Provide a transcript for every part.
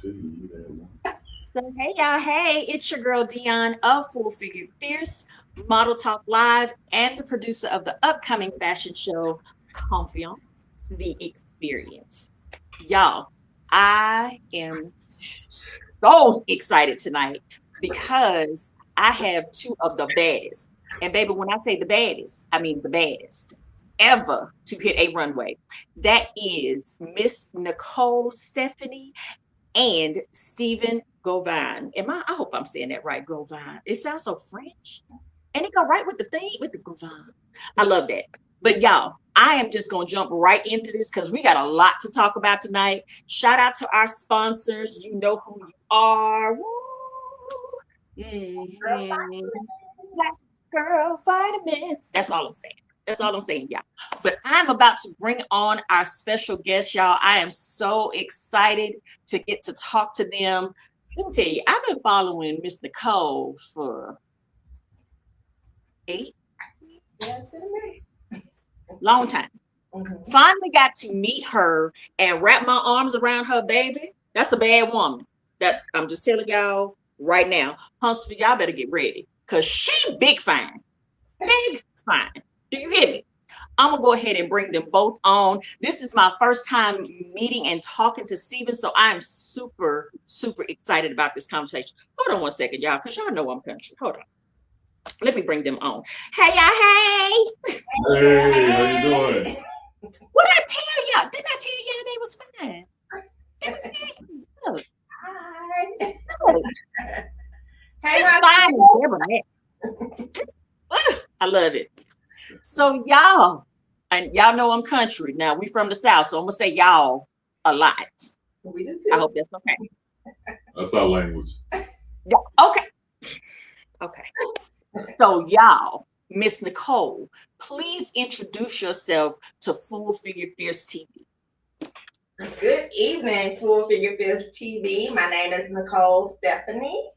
So hey y'all, hey, it's your girl Dion of Full Figure Fierce, Model Talk Live, and the producer of the upcoming fashion show, Confiance The Experience. Y'all, I am so excited tonight because I have two of the baddest. And baby, when I say the baddest, I mean the baddest ever to hit a runway. That is Miss Nicole Stephanie and Stephen Govan. I hope I'm saying that right, Govan. It sounds so French. And it go right with the thing with the Govan. I love that. But y'all, I am just gonna jump right into this because we got a lot to talk about tonight. Shout out to our sponsors. You know who you are. Woo! Mhm. Black girl vitamins. That's all I'm saying. That's all I'm saying, y'all. But I'm about to bring on our special guest, y'all. I am so excited to get to talk to them. Let me tell you, I've been following Miss Nicole for 8 long time. Finally got to meet her and wrap my arms around her, baby. That's a bad woman. That I'm just telling y'all right now. Huntsville, y'all better get ready. Cause she big fine. Big fine. Do you hear me? I'm gonna go ahead and bring them both on. This is my first time meeting and talking to Steven, so I'm super, super excited about this conversation. Hold on one second, y'all, because y'all know I'm country. Hold on. Let me bring them on. Hey, y'all, hey. Hey, how you doing? What did I tell y'all? Didn't I tell y'all they was fine? Look, Hi. look, Hey, it's fine and debonair. I love it. So y'all, and y'all know I'm country. Now we from the South, so I'm gonna say y'all a lot. We do I too. hope that's okay. That's our language. Yeah, okay. Okay. So y'all, Miss Nicole, please introduce yourself to Full Figure Fierce TV. Good evening, Full Figure Fizz TV. My name is Nicole Stephanie.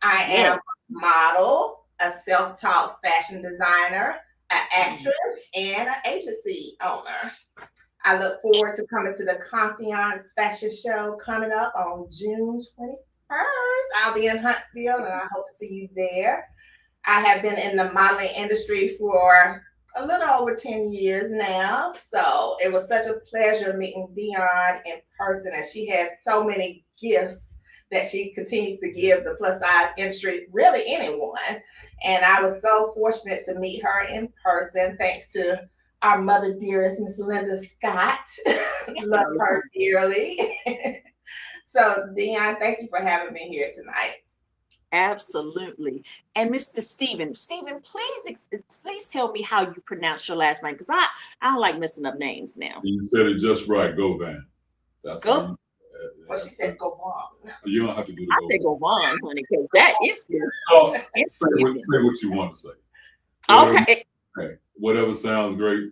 I am Yes. a model, a self-taught fashion designer, an actress, and an agency owner. I look forward to coming to the Confiance Fashion Show coming up on June 21st. I'll be in Huntsville and I hope to see you there. I have been in the modeling industry for a little over 10 years now. So it was such a pleasure meeting Dion in person, and she has so many gifts that she continues to give the plus size industry, really anyone. And I was so fortunate to meet her in person, thanks to our mother dearest, Miss Linda Scott. Love her dearly. So, Dion, thank you for having me here tonight. Absolutely. And Mr. Stephen, please tell me how you pronounce your last name because I don't like messing up names now. You said it just right. Govan. That's how Go. you. Well, she said, go on. You don't have to do the I say Govan. go on, honey, because that is Oh, it's say what you want to say. Whatever, okay. hey, whatever sounds great,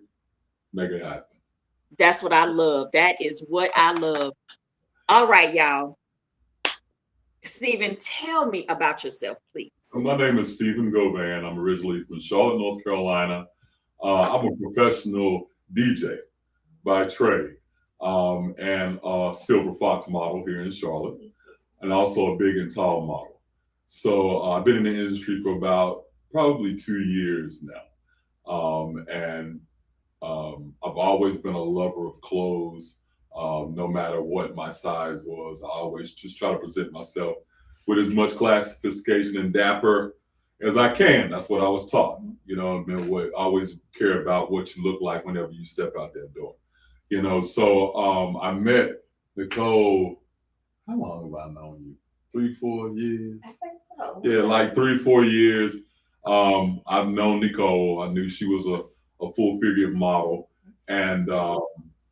make it happen. That's what I love. That is what I love. All right, y'all. Stephen, tell me about yourself, please. My name is Stephen Govan. I'm originally from Charlotte, North Carolina. I'm a professional DJ by trade, and a Silver Fox model here in Charlotte, and also a big and tall model. So I've been in the industry for about probably 2 years now, and I've always been a lover of clothes. No matter what my size was, I always just try to present myself with as much class, sophistication, and dapper as I can. That's what I was taught. What always care about what you look like whenever you step out that door. So I met Nicole. How long have I known you? 3, 4 years. I think so. Yeah, like 3, 4 years. I've known Nicole. I knew she was a full figure model, and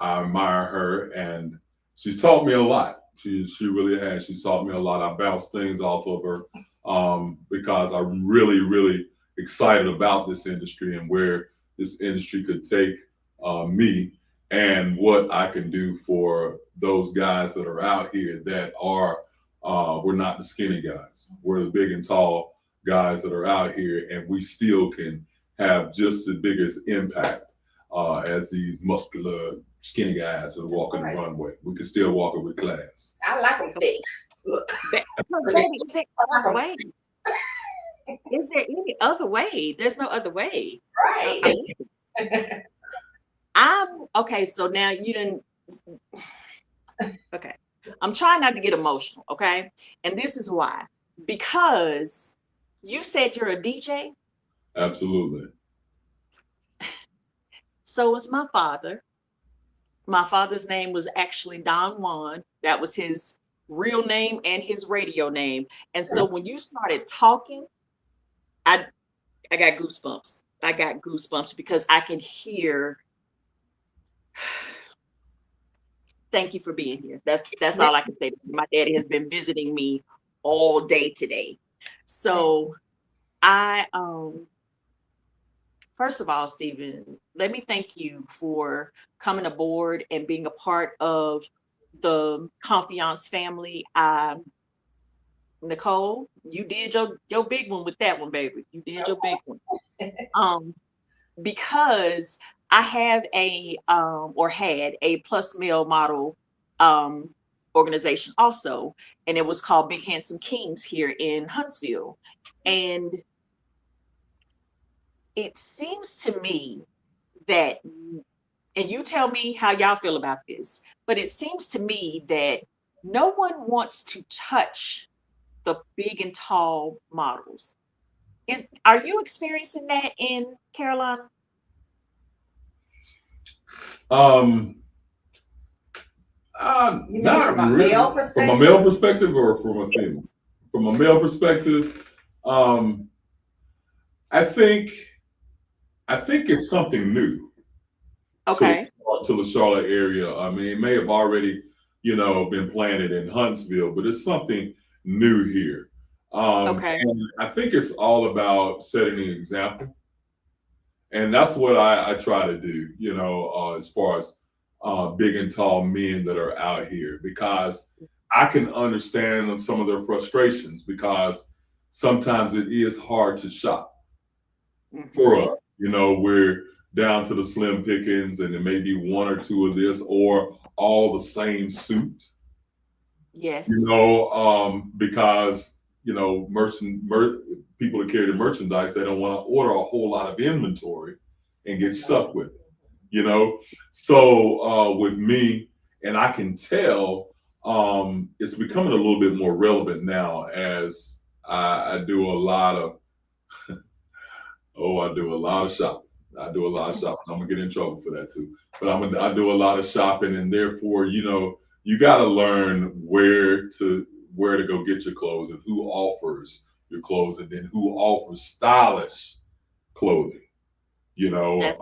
I admire her. And she's taught me a lot. She really has. She's taught me a lot. I bounce things off of her because I'm really, really excited about this industry and where this industry could take me and what I can do for those guys that are out here that are we're not the skinny guys. We're the big and tall guys that are out here, and we still can have just the biggest impact as these muscular, skinny guys that are walking the runway. We can still walk it with class. I like them thick. Look, Baby, is there other way? Is there any other way? There's no other way. I right. mean, I'm okay. So now you didn't. Okay, I'm trying not to get emotional. Okay, and this is why. Because you said you're a DJ. Absolutely. So was my father. My father's name was actually Don Juan. That was his real name and his radio name. And so when you started talking, I I got goosebumps. I got goosebumps because I can hear. Thank you for being here. That's all I can say. My daddy has been visiting me all day today. So I first of all, Stephen, let me thank you for coming aboard and being a part of the Confiance family. Nicole, you did your big one with that one, baby. You did your big one. Um, because I have a or had a plus male model um organization also, and it was called Big Handsome Kings here in Huntsville. And it seems to me that, and you tell me how y'all feel about this, but it seems to me that no one wants to touch the big and tall models. Are you experiencing that in Carolina? Um, You mean not from a really. male From a perspective? male perspective or from a female? From a male perspective, um, I think I think it's something new to Okay. to the Charlotte area. I mean, it may have already, been planted in Huntsville, but it's something new here. Okay. And I think it's all about setting an example, and that's what I try to do. As far as big and tall men that are out here, because I can understand some of their frustrations because sometimes it is hard to shop for Hmm. us. We're down to the slim pickings, and it may be one or two of this, or all the same suit. Yes. Because people that carry the merchandise, they don't want to order a whole lot of inventory and get stuck with it. So with me, and I can tell it's becoming a little bit more relevant now as I do a lot of Oh, I do a lot of shopping. I do a lot of shopping. I'm gonna get in trouble for that too. But I do a lot of shopping, and therefore, you got to learn where to go get your clothes and who offers your clothes, and then who offers stylish clothing. You know, That's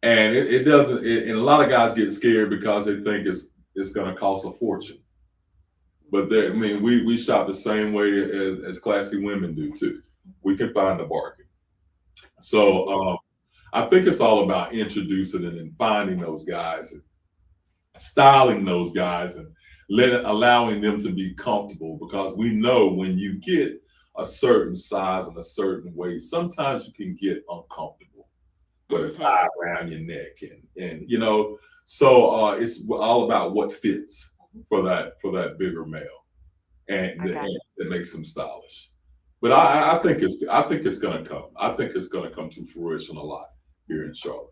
and it doesn't. And a lot of guys get scared because they think it's gonna cost a fortune. But I mean, we shop the same way as classy women do too. We can find a bargain. that's So it. I think it's all about introducing and then finding those guys and styling those guys and allowing them to be comfortable, because we know when you get a certain size and a certain weight, sometimes you can get uncomfortable with a Hmm. tie around your neck, and so it's all about what fits for that bigger male, and I got that makes them stylish. But I think it's gonna come. I think it's gonna come to fruition a lot here in Charlotte.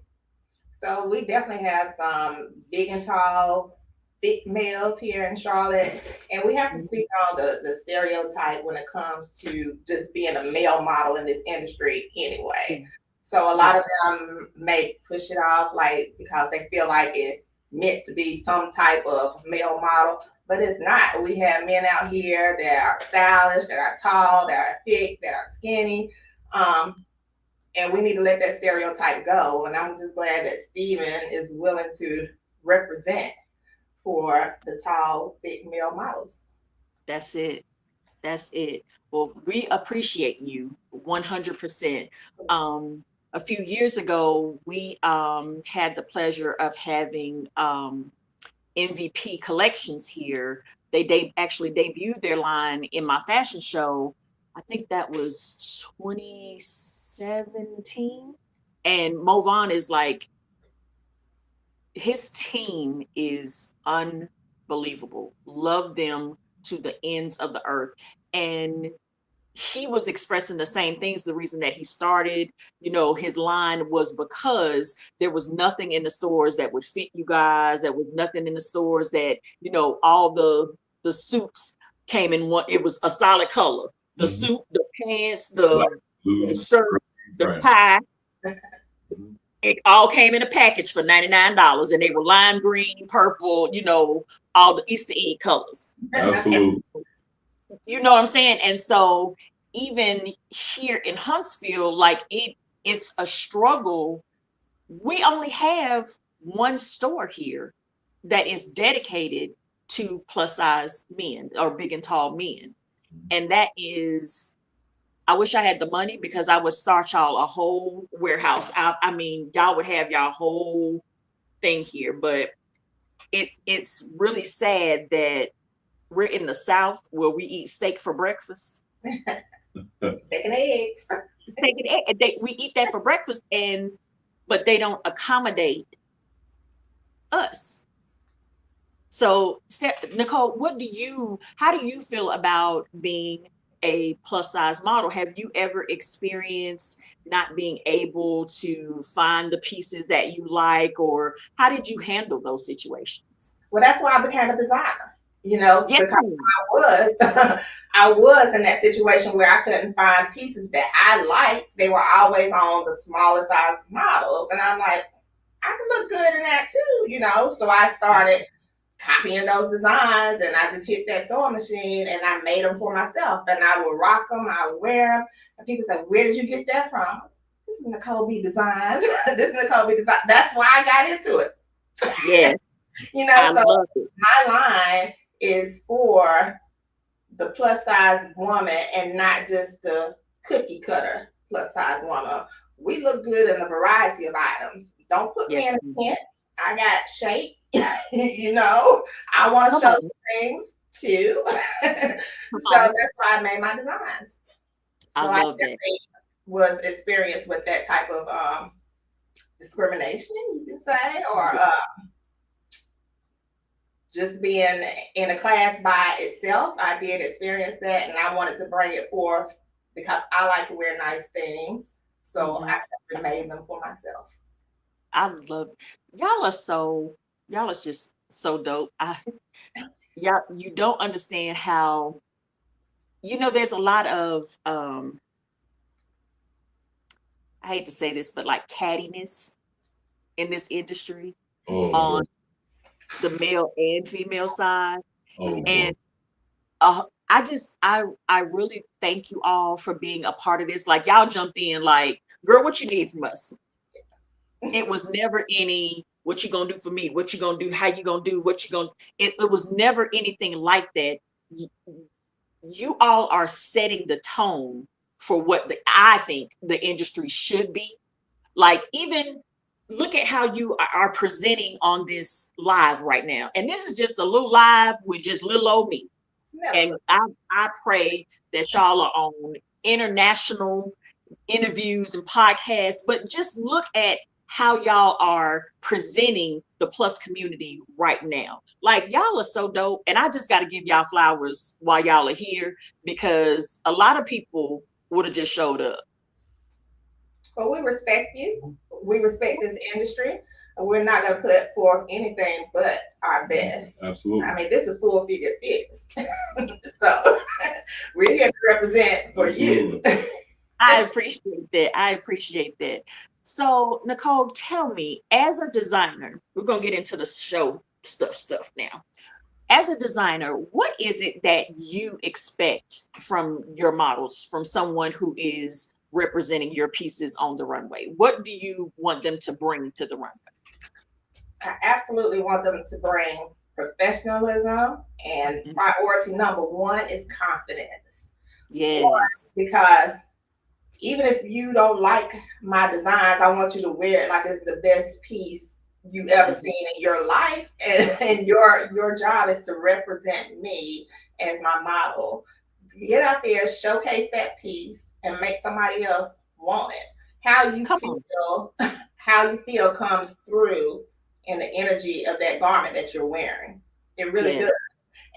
So we definitely have some big and tall, thick males here in Charlotte, and we have to you. speak on the stereotype when it comes to just being a male model in this industry anyway. Mm. So a lot Yeah. of them may push it off like because they feel like it's meant to be some type of male model, but it's not. We have men out here that are stylish, that are tall, that are thick, that are skinny. Um, and we need to let that stereotype go. And I'm just glad that Steven is willing to represent for the tall, thick male models. That's it. That's it. Well, we appreciate you 100%. Um, a few years ago, we had the pleasure of having MVP Collections here. They actually debuted their line in my fashion show. I think that was 2017. And Movan is like, his team is unbelievable. Love them. to the ends of the earth. And he was expressing the same things. The reason that he started, his line was because there was nothing in the stores that would fit you guys. There was nothing in the stores that, all the suits came in one. It was a solid color. The suit, the pants, the shirt, the tie. It all came in a package for $99, and they were lime green, purple, all the Easter egg colors. Absolutely. And, you know what I'm saying? And so even here in Huntsville, like it's a struggle. We only have one store here that is dedicated to plus size men or big and tall men. And that is, I wish I had the money because I would start y'all a whole warehouse. I mean, y'all would have y'all whole thing here, but it's really sad that we're in the South where we eat steak for breakfast. Steak and eggs. We eat that for breakfast, but they don't accommodate us. So, Nicole, how do you feel about being a plus size model? Have you ever experienced not being able to find the pieces that you like, or how did you handle those situations? Well, that's why I became a designer, Yeah. because I was in that situation where I couldn't find pieces that I liked. They were always on the smaller size models. And I'm like, I can look good in that too, So I started copying those designs, and I just hit that sewing machine and I made them for myself, and I would rock them, I would wear them, and people say, where did you get that from? This is Nicole B Designs. This is Nicole B Designs. That's why I got into it. Yes. So my line is for the plus size woman and not just the cookie cutter plus size woman. We look good in a variety of items. Don't put me in a tent. I got shape. I want to show some things too. So that's why I made my designs. So I love that. Was experienced with that type of discrimination, you can say, or just being in a class by itself. I did experience that, and I wanted to bring it forth because I like to wear nice things. So I simply made them for myself. I love y'all are just so dope. You don't understand how, there's a lot of I hate to say this, but like cattiness in this industry on the male and female side. And I really thank you all for being a part of this. Like, y'all jumped in like, girl, what you need from us? It was never any, what you gonna do for me? What you gonna do? How you gonna do? What you gonna? It was never anything like that. You all are setting the tone for what I think the industry should be. Like, even look at how you are presenting on this live right now. And this is just a little live with just little old me. And I pray that y'all are on international interviews and podcasts, but just look at how y'all are presenting the plus community right now. Like, y'all are so dope. And I just got to give y'all flowers while y'all are here, because a lot of people would have just showed up. Well, we respect you. We respect this industry. We're not going to put forth anything but our best. Absolutely. I mean, this is full figure fix. So we're here to represent for you. I appreciate that. So, Nicole, tell me, as a designer, we're going to get into the show stuff now. As a designer, what is it that you expect from your models, from someone who is representing your pieces on the runway? What do you want them to bring to the runway? I absolutely want them to bring professionalism, and priority number one is confidence. Yes. Because even if you don't like my designs, I want you to wear it like it's the best piece you've ever seen in your life. And your job is to represent me as my model. Get out there, showcase that piece, and make somebody else want it. How you feel comes through in the energy of that garment that you're wearing. It really does.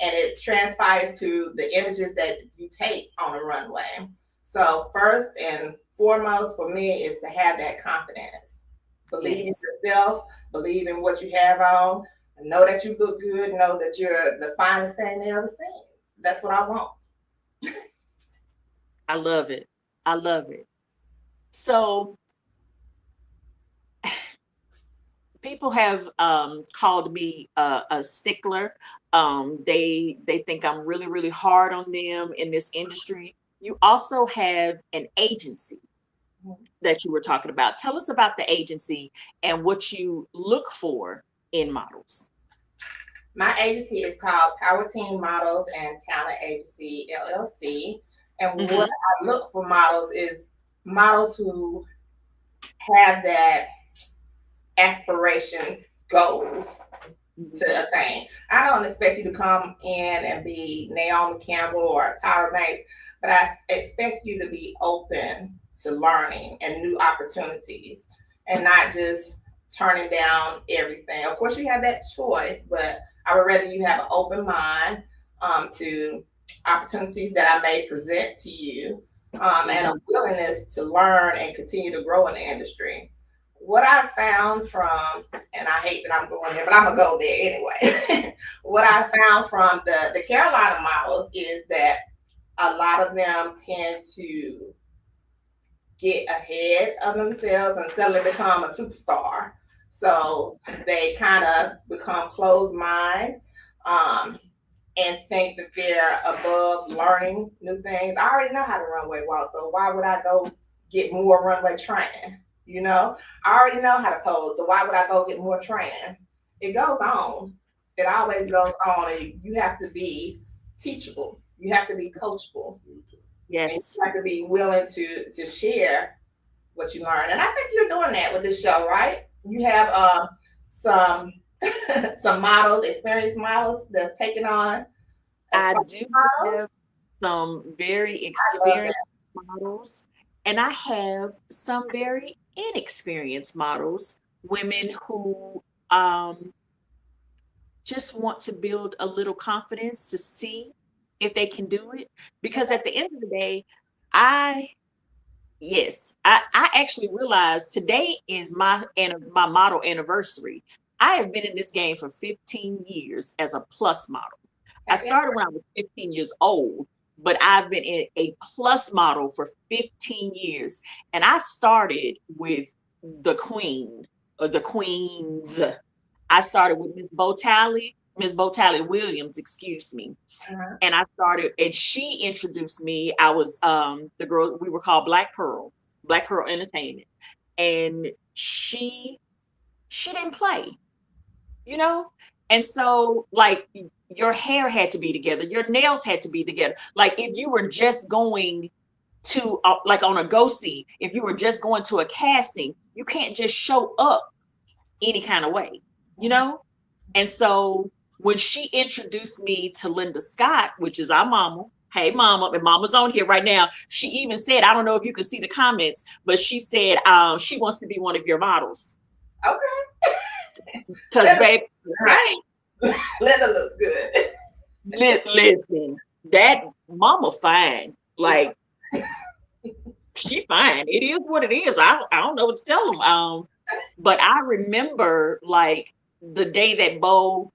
and it transpires to the images that you take on a runway. So first and foremost for me is to have that confidence. Believe in Yes. yourself, believe in what you have on, know that you look good, know that you're the finest thing they ever seen. That's what I want. I love it. I love it. So people have called me a stickler. They think I'm really really hard on them in this industry. You also have an agency that you were talking about. Tell us about the agency and what you look for in models. My agency is called Power Team Models and Talent Agency LLC. And what Hmm. I look for models is models who have that aspiration goals to attain. I don't expect you to come in and be Naomi Campbell or Tyra Banks, but I expect you to be open to learning and new opportunities and not just turning down everything. Of course, you have that choice, but I would rather you have an open mind to opportunities that I may present to you and a Hmm. willingness to learn and continue to grow in the industry. What I found from, and I hate that I'm going there, but I'm gonna go there anyway. What I found from the Carolina models is that a lot of them tend to get ahead of themselves and suddenly become a superstar. So they kind of become closed mind um, and think that they're above learning new things. I already know how to runway walk, so why would I go get more runway training? You know, I already know how to pose, so why would I go get more training? It goes on. It always goes on, and you have to be teachable. You have to be coachable, and Yes, you have to be willing to share what you learn. And I think you're doing that with this show, right? You have some some models, experienced models that's taking on I aspiring do models. have some very I love experienced models, and I have some very inexperienced models, women who um, just want to build a little confidence to see if they can do it. Because at the end of the day, I yes, I actually realized today is my model anniversary. I have been in this game for 15 years as a plus model. I that. started when I was 15 years old, but I've been a plus model for 15 years. And I started with the queen or the queens. I started with Miss Botali Williams, excuse me. Uh-huh. And I started, and she introduced me. I was the girl, we were called Black Pearl Entertainment. And she didn't play, you know? And so like your hair had to be together, your nails had to be together. Like if you were just going to like on a go see, if you were just going to a casting, you can't just show up any kind of way, you know? And so when she introduced me to Linda Scott, which is our mama, hey mama, and mama's on here right now. She even said, I don't know if you can see the comments, but she said she wants to be one of your models. Okay. Because Linda, babe, right. Linda looks good. listen, that mama fine. Like she fine. It is what it is. I don't know what to tell them. But I remember like the day that Bo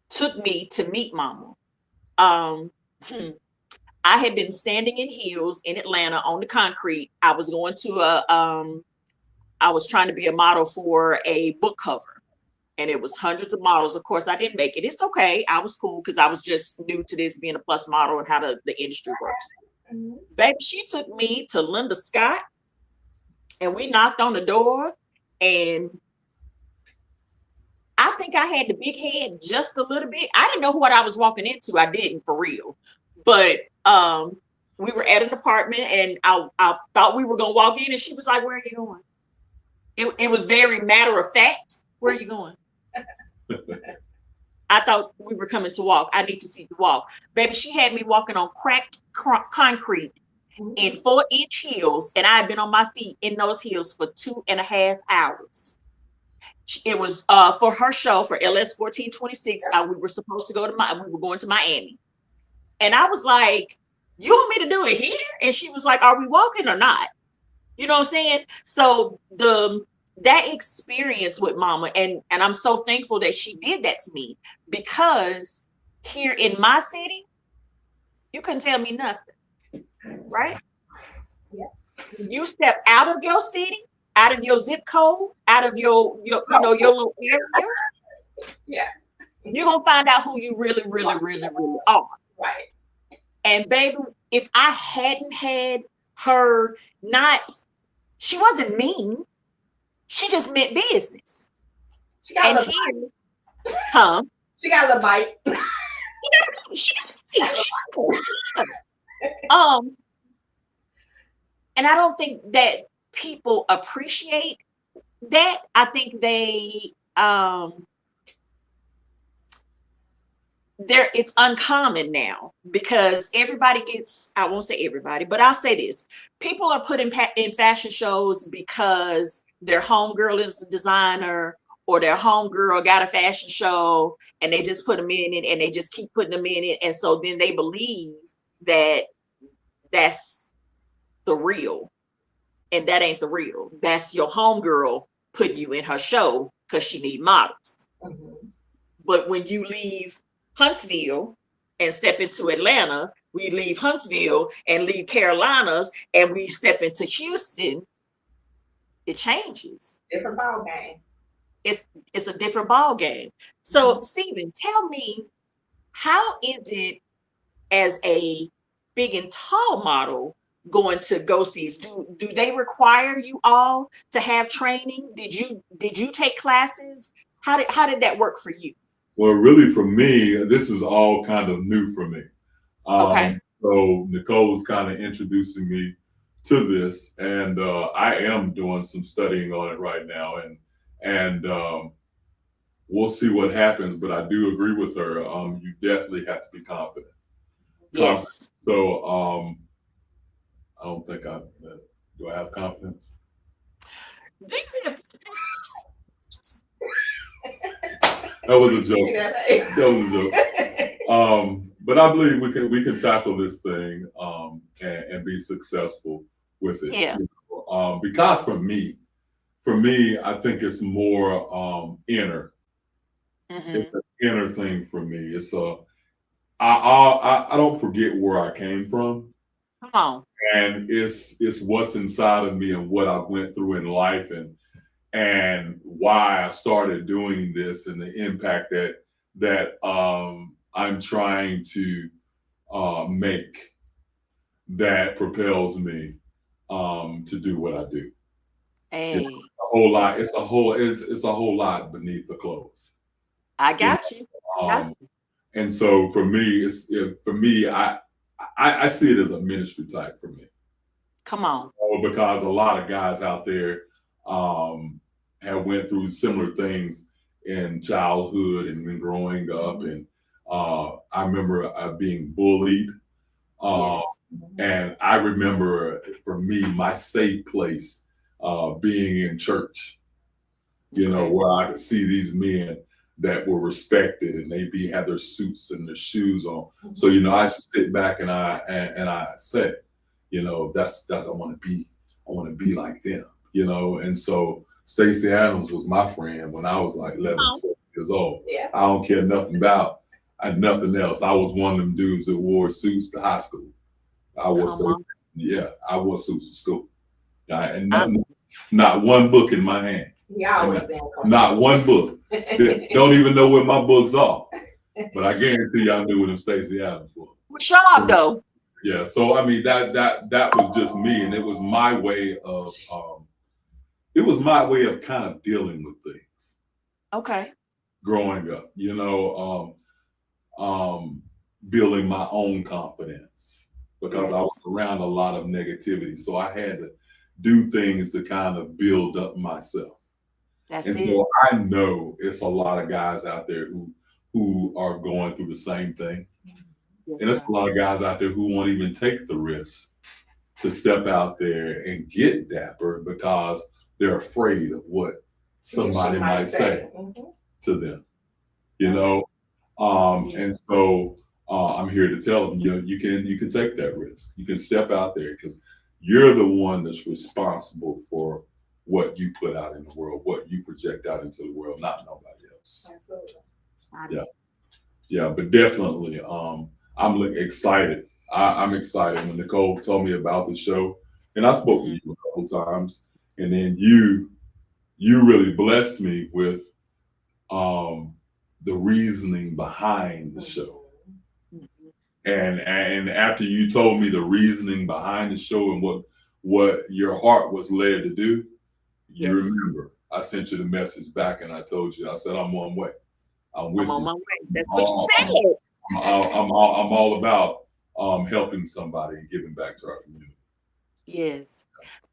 took me to meet mama. Um, I had been standing in heels in Atlanta on the concrete. I was going to I was trying to be a model for a book cover, and it was hundreds of models. Of course, I didn't make it. It's okay. I was cool because I was just new to this being a plus model and how the industry works. Mhm. Baby, she took me to Linda Scott, and we knocked on the door, and I think I had the big head just a little bit. I didn't know what I was walking into. I didn't for real. But we were at an apartment and I thought we were gonna walk in and she was like, where are you going? It was very matter of fact. Where are you going? I thought we were coming to walk. I need to see you walk. Baby, she had me walking on cracked concrete in Mhm. 4-inch heels, and I had been on my feet in those heels for 2.5 hours. It was for her show for LS 1426. We were supposed to go to we were going to Miami. And I was like, you want me to do it here? And she was like, are we walking or not? You know what I'm saying? So that experience with mama, and I'm so thankful that she did that to me, because here in my city, you couldn't tell me nothing, right? Yeah. You step out of your city, out of your zip code, out of your your little area, Yeah. you're gonna find out who you really, really, really, really are. Right. And baby, if I hadn't had her, she wasn't mean. She just meant business. She got And a little here, bite. She got a little bite. And I don't think that people appreciate that. I think it's uncommon now, because everybody gets, I won't say everybody, but I'll say this: people are put in fashion shows because their homegirl is a designer, or their homegirl got a fashion show, and they just put them in it, and they just keep putting them in it, and so then they believe that that's the real, and that ain't the real. That's your homegirl putting you in her show because she need models. Mm-hmm. But when you leave Huntsville and step into Atlanta, we leave Huntsville and leave Carolinas, and we step into Houston, it changes. Different ball game. It's a different ball game. So, Stephen, tell me, how is it as a big and tall model going to GO-SEAs? Do they require you all to have training? Did you take classes? How did that work for you? Well, really, for me, this is all kind of new for me. Okay. So Nicole's kind of introducing me to this, and I am doing some studying on it right now, and we'll see what happens. But I do agree with her. You definitely have to be confident. Yes. So I don't think do I have confidence? That was a joke. That was a joke. But I believe we can tackle this thing and be successful with it. Yeah. Because for me, I think it's more inner. Mm-hmm. It's an inner thing for me. It's I don't forget where I came from. Come on. And it's what's inside of me and what I went through in life, and why I started doing this, and the impact that I'm trying to make, that propels me to do what I do. Hey. You know, a whole lot. It's a whole lot beneath the clothes. I got you. And so for me, I see it as a ministry type for me. Come on. Because a lot of guys out there have went through similar things in childhood and when growing up. And I remember being bullied. Yes. And I remember, for me, my safe place being in church, where I could see these men that were respected, and they had their suits and their shoes on. So, I just sit back and I say, that's I want to be like them, And so Stacey Adams was my friend when I was like 11, 12 years old. Yeah. I don't care nothing about nothing else. I was one of them dudes that wore suits to high school. I wore suits to school. And not one book in my hand. Yeah, not one book. Don't even know where my books are. But I guarantee you I knew what them Stacey Adams were. Sharp though. Yeah, so I mean that was just me, and it was my way of kind of dealing with things. Okay. Growing up, building my own confidence, because I was around a lot of negativity, so I had to do things to kind of build up myself. So I know it's a lot of guys out there who are going through the same thing. And there's a lot of guys out there who won't even take the risk to step out there and get dapper because they're afraid of what somebody She might say Mhm. to them, you know. And so I'm here to tell them, you can take that risk. You can step out there because you're the one that's responsible for what you put out in the world, what you project out into the world, not nobody else. Absolutely. Yeah, yeah, but definitely, excited. I'm excited when Nicole told me about the show, and I spoke with you a couple times, and then you really blessed me with um, the reasoning behind the show. Mhm. And after you told me the reasoning behind the show and what your heart was led to do, you Yes, remember I sent you the message back and I told you, I said, I'm one way. I'm I'm with on you. my way. I'm That's what you all, I'm, said. I'm all about helping somebody and giving back to our community. Yes.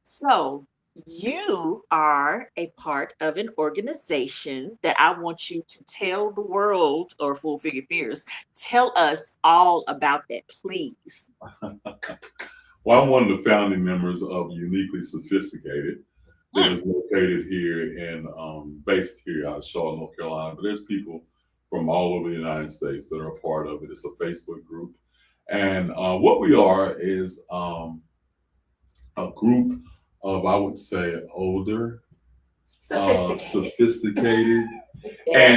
So you are a part of an organization that I want you to tell the world, or Full Figure Fears, tell us all about that, please. Well, I'm one of the founding members of Uniquely Sophisticated that Mm, is located here based here out of Charlotte, North Carolina. But there's people from all over the United States that are a part of it. It's a Facebook group. And what we are is a group of, I would say, older, Sophisticated. sophisticated. yeah.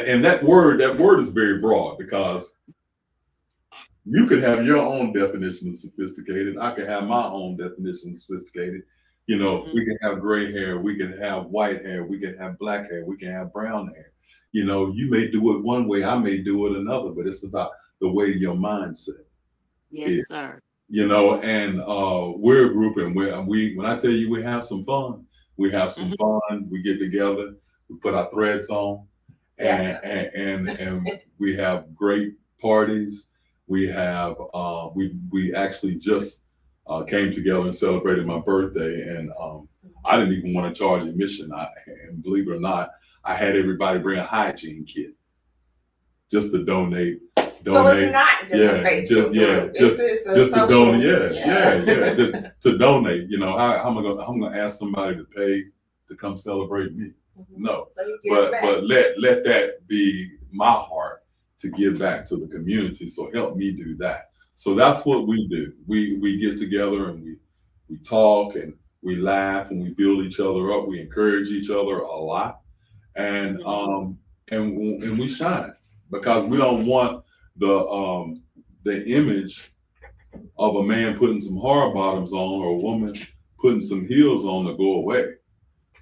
And that word is very broad because you could have your own definition of sophisticated. I could have my own definition of sophisticated. You know, Mhm. we can have gray hair, we can have white hair, we can have black hair, we can have brown hair. You know, you may do it one way, I may do it another, but it's about the way your mindset Yes, is. sir. You know, and we're a group, and we when I tell you we have some fun, we have some Mhm. fun. We get together, we put our threads on, Yeah. and we have great parties. We have we actually just came together and celebrated my birthday, and I didn't even want to charge admission. And believe it or not, I had everybody bring a hygiene kit just to donate. So it's Donate, not just a yeah, Facebook yeah, group. It's a just to social. donate, yeah, to donate. You know, I'm gonna ask somebody to pay to come celebrate me? No, So you give back. but let that be my heart to give back to the community. So help me do that. So that's what we do. We get together and we talk and we laugh and we build each other up. We encourage each other a lot, and Mhm. and we shine because we don't want the image of a man putting some hard bottoms on or a woman putting some heels on to go away.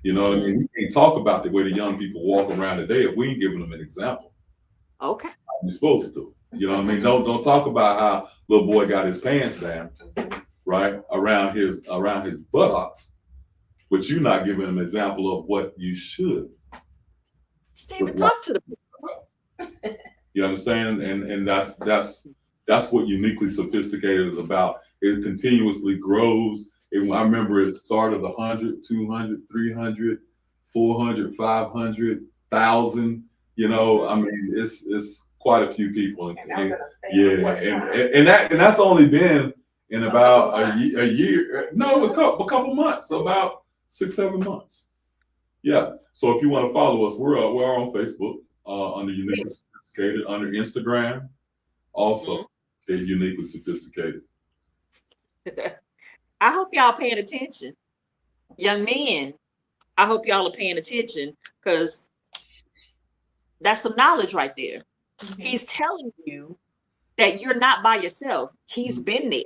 You know what I Mhm. mean? We can't talk about the way the young people walk around today if we ain't giving them an example. Okay. We're supposed to. You know what I mean? Don't talk about how little boy got his pants down, right? Around his buttocks, but you're not giving an example of what you should look Stephen, like. talk to the people. You understand? And that's what uniquely sophisticated is about. It continuously grows. I remember it started 100, 200, 300, 400, 500, 1,000. You know, I mean, it's quite a few people. And that was in a span Yeah, of what time? and that's only been in A about couple months? a year. No, a couple months, about 6, 7 months. Yeah. So if you want to follow us, we're on Facebook under Uniquely Sophisticated, under Instagram also Uniquely Sophisticated. I hope y'all paying attention. Young men, I hope y'all are paying attention because that's some knowledge right there. He's telling you that you're not by yourself. He's been there.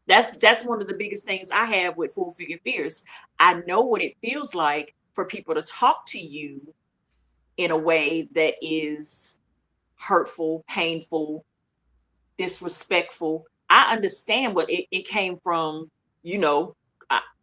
That's one of the biggest things I have with Full Figure Fears. I know what it feels like for people to talk to you in a way that is hurtful, painful, disrespectful. I understand what it came from, you know,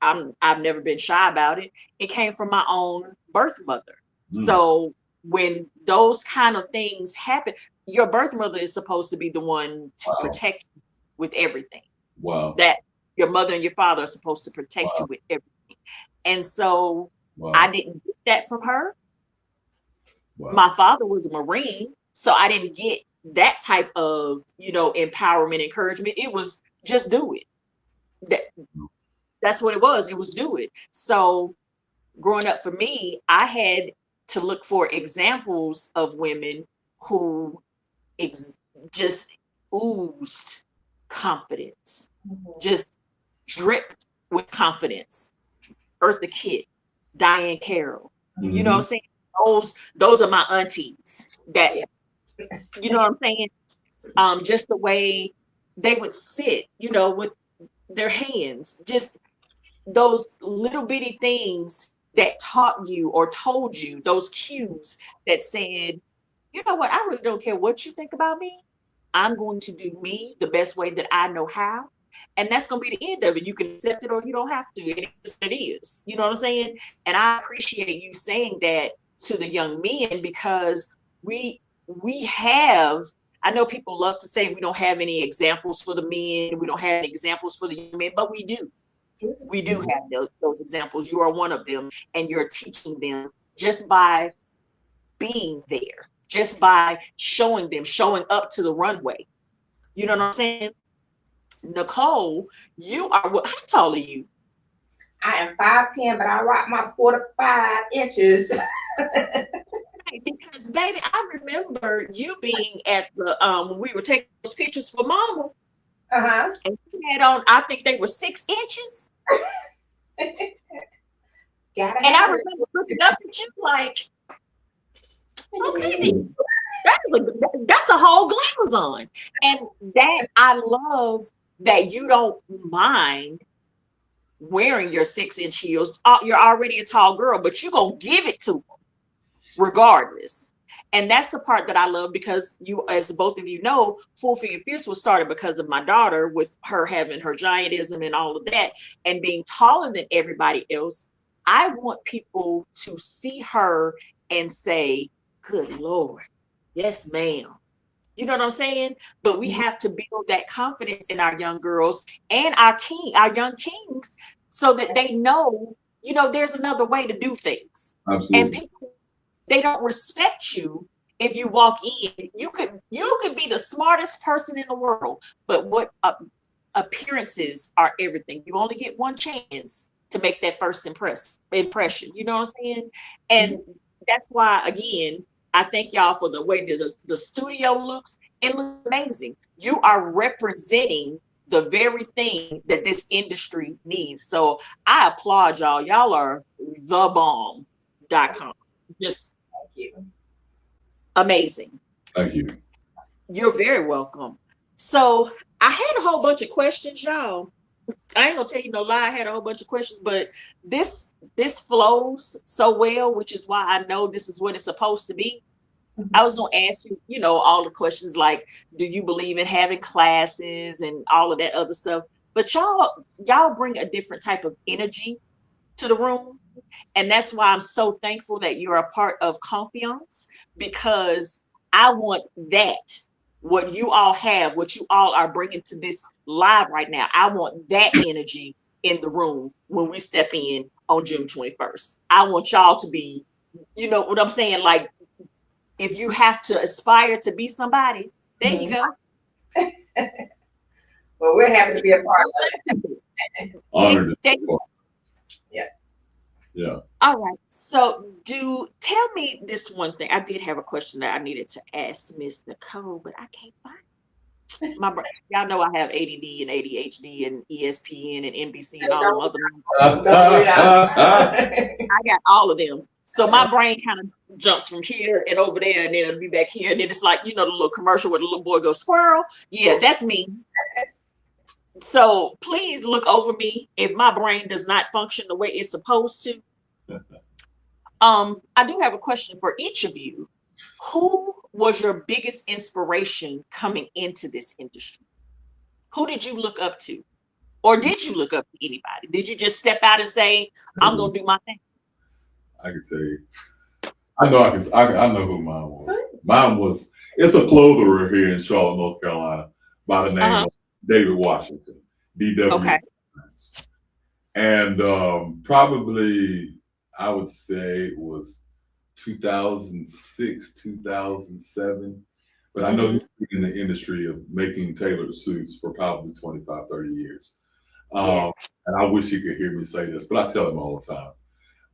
I've never been shy about it. It came from my own birth mother. Mm. So when those kind of things happen, your birth mother is supposed to be the one to Wow. protect you with everything. Wow. That your mother and your father are supposed to protect you Wow. with everything. And so I Wow. didn't get that from her. Wow. My father was a Marine, so I didn't get that type of, empowerment, encouragement. It was just do it. That's what it was. It was do it. So growing up for me, I had to look for examples of women who ex- just oozed confidence, Mhm. just dripped with confidence. Eartha Kitt, Diane Carroll. You know what I'm Hmm. saying? Those are my aunties that, Yeah. you know what I'm saying? Just the way they would sit, with their hands, just those little bitty things that taught you or told you, those cues that said, you know what, I really don't care what you think about me. I'm going to do me the best way that I know how. And that's going to be the end of it. You can accept it or you don't have to. It is what it is. You know what I'm saying? And I appreciate you saying that to the young men, because we have, I know people love to say we don't have any examples for the men, we don't have any examples for the young men, but we do. We do have those examples. You are one of them, and you're teaching them just by being there, just by showing them, showing up to the runway. You know what I'm saying? Nicole, you are what? How tall are you? I am 5'10", but I rock my 4 to 5 inches. Right, because baby, I remember you being at the when we were taking those pictures for Mama, Uh-huh. and you had on, I think they were 6 inches, Gotta and I have remember looking up at you like, okay, it. that's a whole glamours on. And that I love that you don't mind wearing your 6 inch heels. You're already a tall girl, but you're gonna give it to them regardless. And that's the part that I love, because you, as both of you know, Full Figure Fierce was started because of my daughter, with her having her giantism and all of that, and being taller than everybody else. I want people to see her and say, good Lord, yes, ma'am. You know what I'm saying? But we have to build that confidence in our young girls and our young kings, so that they know, there's another way to do things. And Absolutely. people, they don't respect you if you walk in. You could be the smartest person in the world, but what appearances are everything. You only get one chance to make that first impression. You know what I'm saying? And that's why, again, I thank y'all for the way that the studio looks. It looks amazing. You are representing the very thing that this industry needs. So I applaud y'all. Y'all are thebomb.com. Just Thank you. amazing. Thank you. You're very welcome. So I had a whole bunch of questions, y'all. I ain't gonna tell you no lie. I had a whole bunch of questions, but this flows so well, which is why I know this is what it's supposed to be. I was gonna ask you, all the questions like, do you believe in having classes and all of that other stuff? But y'all bring a different type of energy to the room. And that's why I'm so thankful that you're a part of Confiance, because I want that, what you all have, what you all are bringing to this live right now. I want that energy in the room when we step in on June 21st. I want y'all to be, you know what I'm saying? Like, if you have to aspire to be somebody, there you Mhm. go. Well, we're happy to be a part of Honored. it. Yeah. All right. So tell me this one thing. I did have a question that I needed to ask Miss Nicole, but I can't find it. Y'all know I have ADD and ADHD and ESPN and NBC and all them other. I got all of them. So my brain kind of jumps from here and over there, and then it'll be back here. And then it's like, the little commercial where the little boy goes, squirrel. Yeah, that's me. So please look over me if my brain does not function the way it's supposed to. I do have a question for each of you. Who was your biggest inspiration coming into this industry? Who did you look up to? Or did you look up to anybody? Did you just step out and say, I'm gonna do my thing? I can tell you. I know who mine was. Mine was, it's a clothier here in Charlotte, North Carolina, by the name of David Washington, DW. Okay. And probably I would say it was 2006, 2007. But I know he's been in the industry of making tailored suits for probably 25, 30 years. Yeah. And I wish he could hear me say this, but I tell him all the time.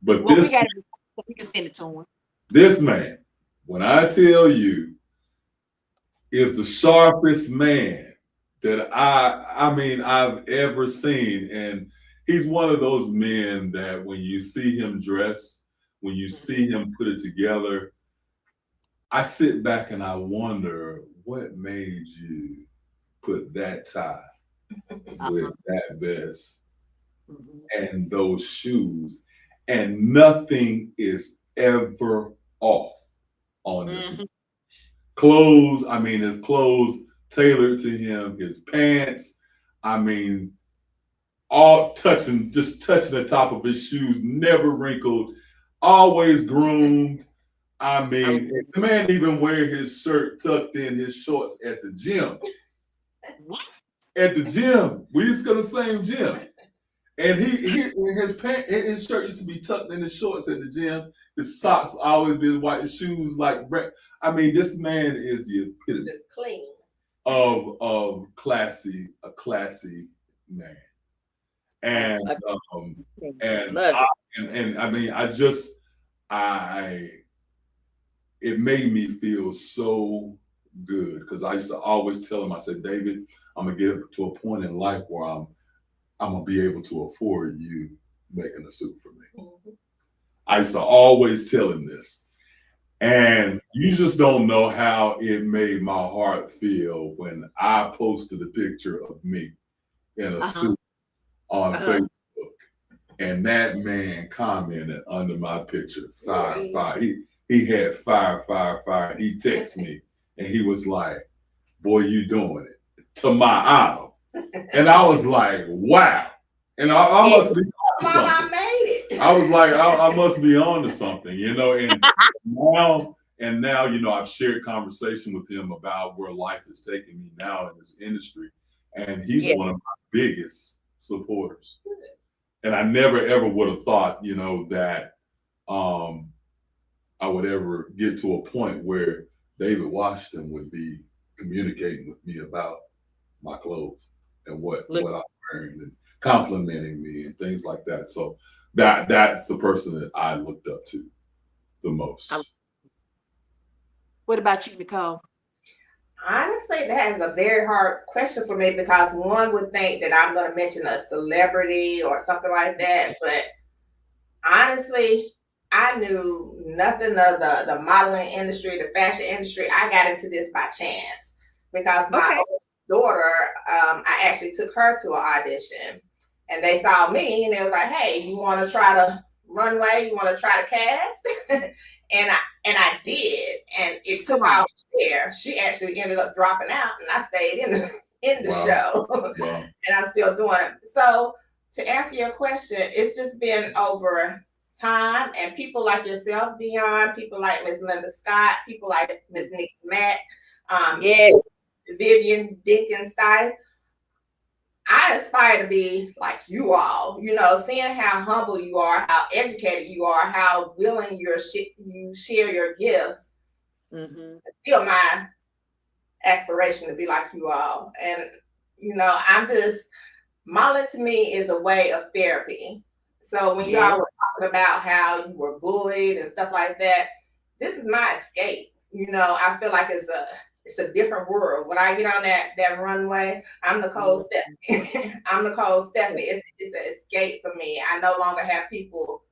But Well, we this got it. We can send it to him. this man, when I tell you, is the sharpest man that I've ever seen. And he's one of those men that when you see him dress, when you see him put it together, I sit back and I wonder what made you put that tie with Uh-huh. that vest Mhm. and those shoes, and nothing is ever off on this Mhm. clothes. I mean, his clothes tailored to him, his pants. I mean, all touching, just touching the top of his shoes, never wrinkled, always groomed. I I love mean, the man even wear his shirt tucked in his shorts at the gym. what? At the gym, we used to go to the same gym, and he his pant, his shirt used to be tucked in his shorts at the gym. His socks always been white, his shoes like. I mean, this man is the epitome Just clean. of a classy man. I, And I and love I it. and I mean I it made me feel so good because I used to always tell him, I said, David, I'm gonna get to a point in life where I'm gonna be able to afford you making a suit for me. Mhm. I used to always tell him this. And you just don't know how it made my heart feel when I posted a picture of me in a Uh-huh. suit on Uh-huh. Facebook. And that man commented under my picture, fire, Really? fire. He had fire, fire, fire. He texted me and he was like, boy, you doing it to my idol. And I was like, wow. And I Yeah. must be on to Mom, I something. made it. I was like, I must be on to something, you know. And now, you know, I've shared conversation with him about where life is taking me now in this industry. And he's Yeah. one of my biggest supporters. And I never ever would have thought, you know, that um, I would ever get to a point where David Washington would be communicating with me about my clothes and Look. what I'm wearing and complimenting me and things like that. So that's the person that I looked up to the I, most. what about you, Nicole? Honestly, that is a very hard question for me because one would think that I'm going to mention a celebrity or something like that. But honestly, I knew nothing of the modeling industry, the fashion industry. I got into this by chance because my Okay. oldest daughter, I actually took her to an audition and they saw me and they was like, hey, you want to try to runway? You want to try to cast? and I did. And it took Come on. off there. She actually ended up dropping out and I stayed in the Wow. show. Wow. And I'm still doing it. So to answer your question, it's just been over time and people like yourself, Dion, people like Miss Linda Scott, people like Miss Nikki Mack, Yeah. Vivian Dinkenstein. I aspire to be like you all, you know, seeing how humble you are, how educated you are, how willing you share your gifts. Hmm. It's still my aspiration to be like you all. And, you know, I'm just modeling to me is a way of therapy. So when Yeah. y'all were talking about how you were bullied and stuff like that, this is my escape. You know, I feel like it's a different world. When I get on that runway, I'm Nicole Mhm. Stephanie. I'm Nicole Stephanie. It's an escape for me. I no longer have people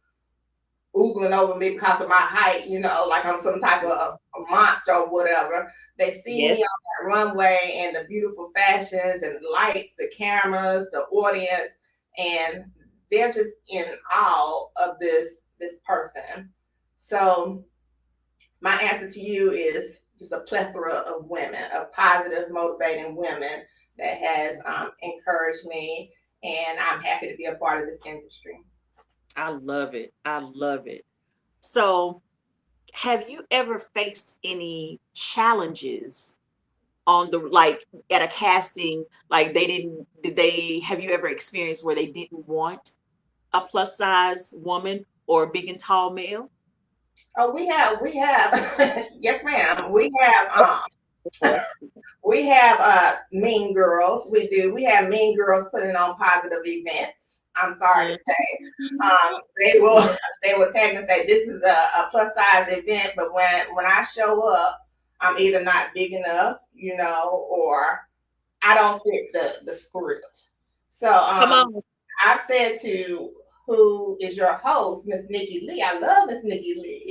oogling over me because of my height, you know, like I'm some type of a monster or whatever. They see Yes. me on that runway and the beautiful fashions and the lights, the cameras, the audience, and they're just in awe of this person. So my answer to you is just a plethora of women, of positive, motivating women that has encouraged me, and I'm happy to be a part of this industry. I love it. I love it. So, have you ever faced any challenges on the like at a casting? Like they didn't, did they, have you ever experienced where they didn't want a plus size woman or a big and tall male? Oh, we have, yes, ma'am. We have Mean Girls. We have Mean Girls putting on positive events. I'm sorry to say. They will they will tag and say this is a plus size event, but when I show up, I'm either not big enough, or I don't fit the script. So Come on. I've said to who is your host, Miss Nikki Lee. I love Miss Nikki Lee.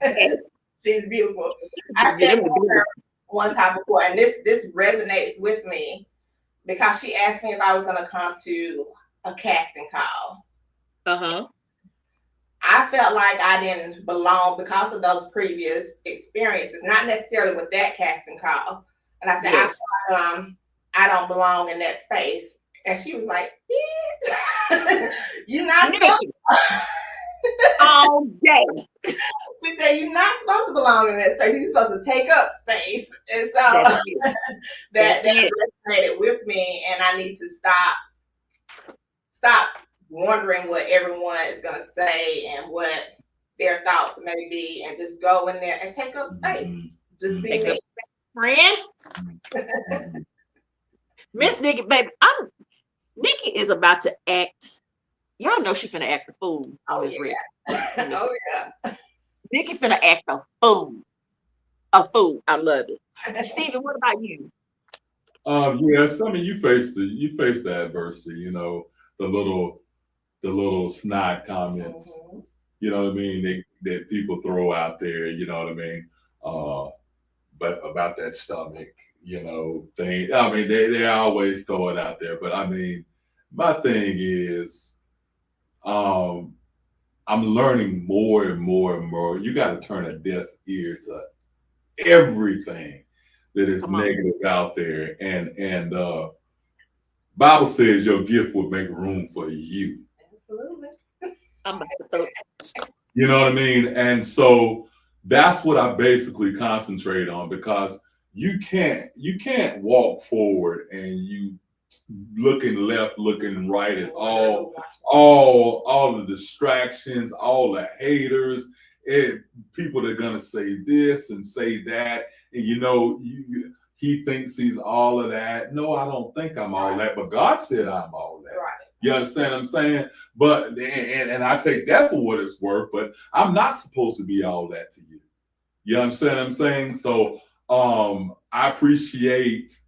Yes. She's beautiful. I Get said them to to do her one time before, and this resonates with me because she asked me if I was going to come to a casting call. Uh-huh. I felt like I didn't belong because of those previous experiences, not necessarily with that casting call. And I said, Yes. I don't belong in that space. And she was like, yeah. You're not supposed Nikki. All day. she said, you're not supposed to belong in that space. You're supposed to take up space. And so That's it. that That's it. resonated with me. And I need to stop wondering what everyone is going to say and what their thoughts may be, and just go in there and take up space. Just be Take me. up friend. Miss Nikki, baby, Nikki is about to act. Y'all know she finna act a fool on this record. Oh yeah. Nikki finna act a fool. A fool. I love it. Steven, what about you? Yes, I mean you faced the adversity, the little snide comments, you know what I mean, that people throw out there, you know what I mean, but about that stomach, thing. I mean, they always throw it out there, but I mean, my thing is, um, I'm learning more and more and more. You got to turn a deaf ear to everything that is Come on. negative out there, and Bible says your gift will make room for you. Absolutely. I'm about to throw You know what I mean? And so that's what I basically concentrate on, because you can't walk forward and you looking left, looking right at all the distractions, all the haters, and people that are gonna say this and say that, and he thinks he's all of that. No, I don't think I'm all that, but God said I'm all that. Right. You understand what I'm saying? But and I take that for what it's worth, but I'm not supposed to be all that to you. You understand what I'm saying? So I appreciate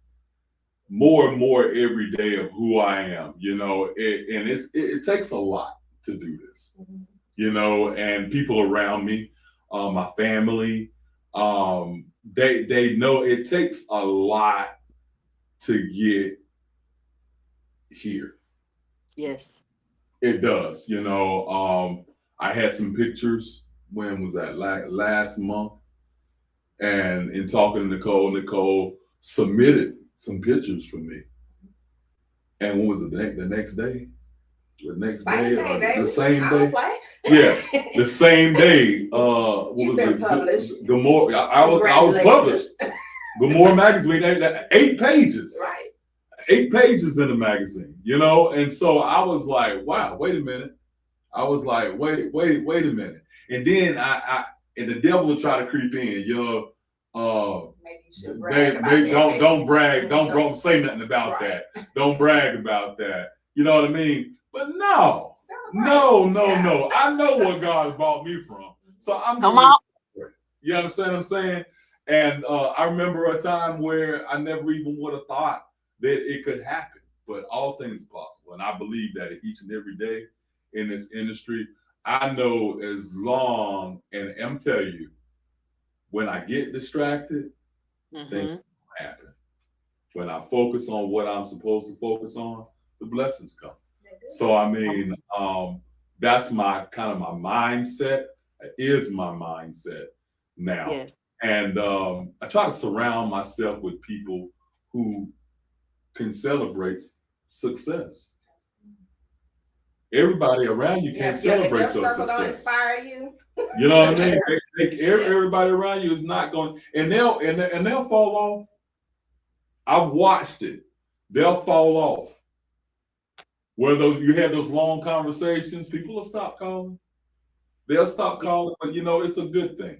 more and more every day of who I am, and it takes a lot to do this, and people around me, my family, they know it takes a lot to get here. Yes. It does, I had some pictures. When was that? Last month, and in talking to Nicole submitted some pictures for me. And what was it? The next day? The next Same day? day, Or baby. the same I don't day? play. Yeah, the same day. What You've was been it? published. Gomorrah. I was published. Gomorrah magazine. 8 pages. Right. 8 pages in the magazine. And so I was like, wow, wait a minute. I was like, wait a minute. And then and the devil will try to creep in, Maybe you should brag about that. don't brag, don't say nothing about Right. that. Don't brag about that. You know what I mean? But no. Celebrate. No. I know what God has brought me from. So I'm Come grateful on. for it. You understand what I'm saying? And I remember a time where I never even would have thought that it could happen. But all things are possible. And I believe that each and every day in this industry, I know as long, and I'm telling you, when I get distracted, things happen. When I focus on what I'm supposed to focus on, the blessings come. So I mean, that's my kind of my mindset. Is my mindset now, Yes. and I try to surround myself with people who can celebrate success. Everybody around you can't celebrate your circle don't success. inspire you. You know what I mean? Everybody around you is not going, and they'll fall off. I've watched it. They'll fall off. Where you have those long conversations, people will stop calling. They'll stop calling, but it's a good thing,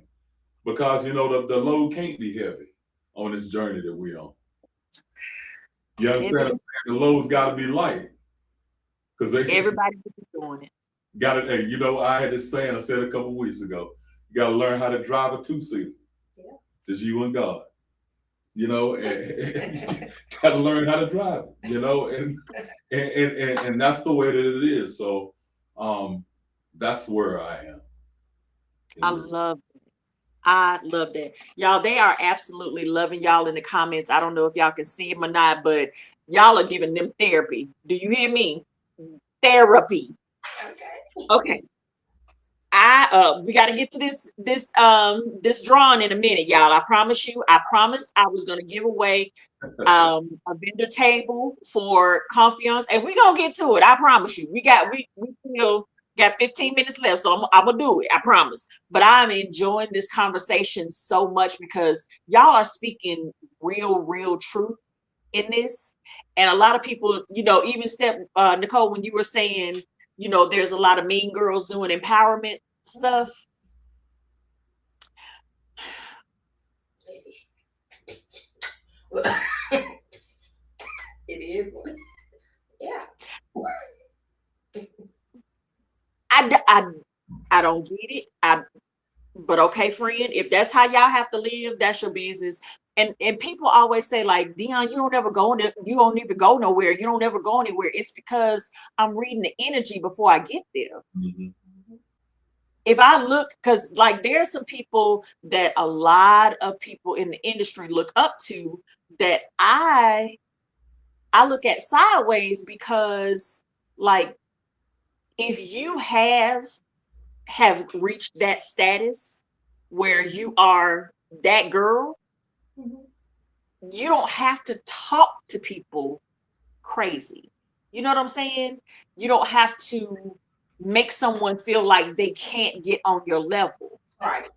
because the load can't be heavy on this journey that we're on. You understand? The load's got to be light. because they Everybody be doing it. got it. Hey, I had this saying I said a couple weeks ago. You got to learn how to drive a two-seater. Yeah. Just you and God. And got to learn how to drive it. And that's the way that it is. So, that's where I am. I love I love that. Y'all, they are absolutely loving y'all in the comments. I don't know if y'all can see them or not, but y'all are giving them therapy. Do you hear me? Therapy. Okay. Okay. We got to get to this drawing in a minute, y'all. I promise you. I promised I was going to give away a vendor table for Confiance, and we're gonna get to it. I promise you. We still got 15 minutes left, so I'm gonna do it. I promise. But I'm enjoying this conversation so much because y'all are speaking real truth in this, and a lot of people, even Nicole, when you were saying, there's a lot of mean girls doing empowerment stuff. It is one. Yeah. I don't get it. But okay, friend, if that's how y'all have to live, that's your business. And people always say, like, Dion, you don't ever you don't even go nowhere. You don't ever go anywhere. It's because I'm reading the energy before I get there. Mm-hmm. If I look, because like there's some people that a lot of people in the industry look up to that I look at sideways because, like, if you have reached that status where you are that girl, you don't have to talk to people crazy. You know what I'm saying? You don't have to make someone feel like they can't get on your level. Right.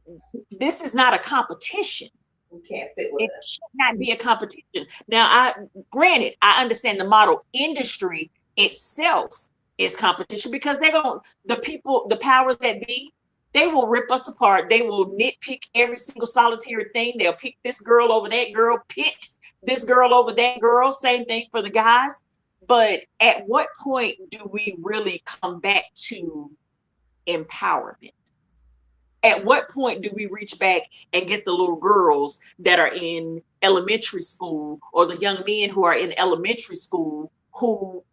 This is not a competition. You can't sit with It us. should not be a competition. Now, granted, I understand the model industry itself is competition because the powers that be, they will rip us apart. They will nitpick every single solitary thing. They'll pick this girl over that girl, pit this girl over that girl. Same thing for the guys. But at what point do we really come back to empowerment? At what point do we reach back and get the little girls that are in elementary school or the young men who are in elementary school who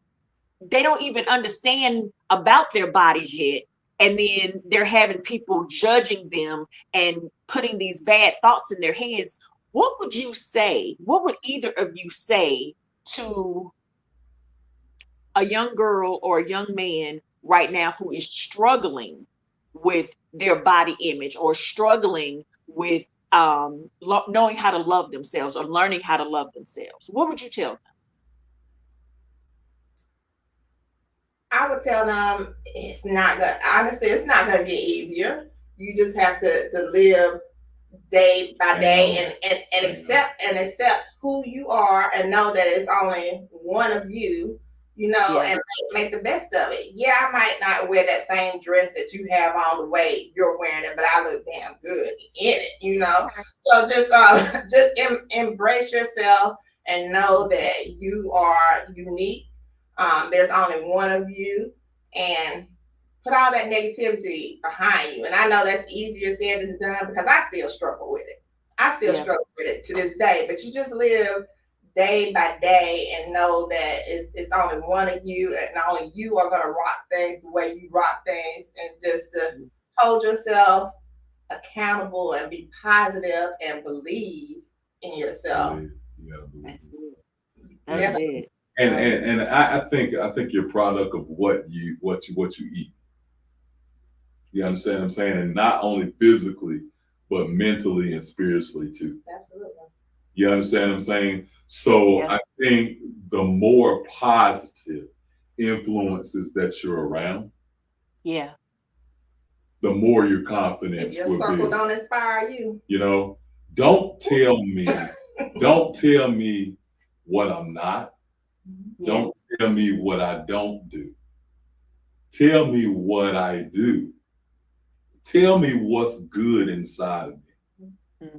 they don't even understand about their bodies yet, and then they're having people judging them and putting these bad thoughts in their heads? What would you say? What would either of you say to a young girl or a young man right now who is struggling with their body image or struggling with knowing how to love themselves or learning how to love themselves? What would you tell them? I would tell them it's not gonna, honestly, it's not gonna get easier. You just have to live day by day and accept who you are and know that it's only one of you, and make the best of it. Yeah, I might not wear that same dress that you have on the way you're wearing it, but I look damn good in it. So just embrace yourself and know that you are unique. There's only one of you, and put all that negativity behind you. And I know that's easier said than done because I still struggle with it. I still struggle with it to this day. But you just live day by day and know that it's only one of you, and only you are gonna rock things the way you rock things, and just to hold yourself accountable and be positive and believe in yourself. That's it. That's it. And I think you're a product of what you eat. You understand what I'm saying? And not only physically, but mentally and spiritually too. Absolutely. You understand what I'm saying? So I think the more positive influences that you're around, the more your confidence if your will circle be. don't inspire you. Don't tell me what I'm not. Don't tell me what I don't do. Tell me what I do. Tell me what's good inside of me.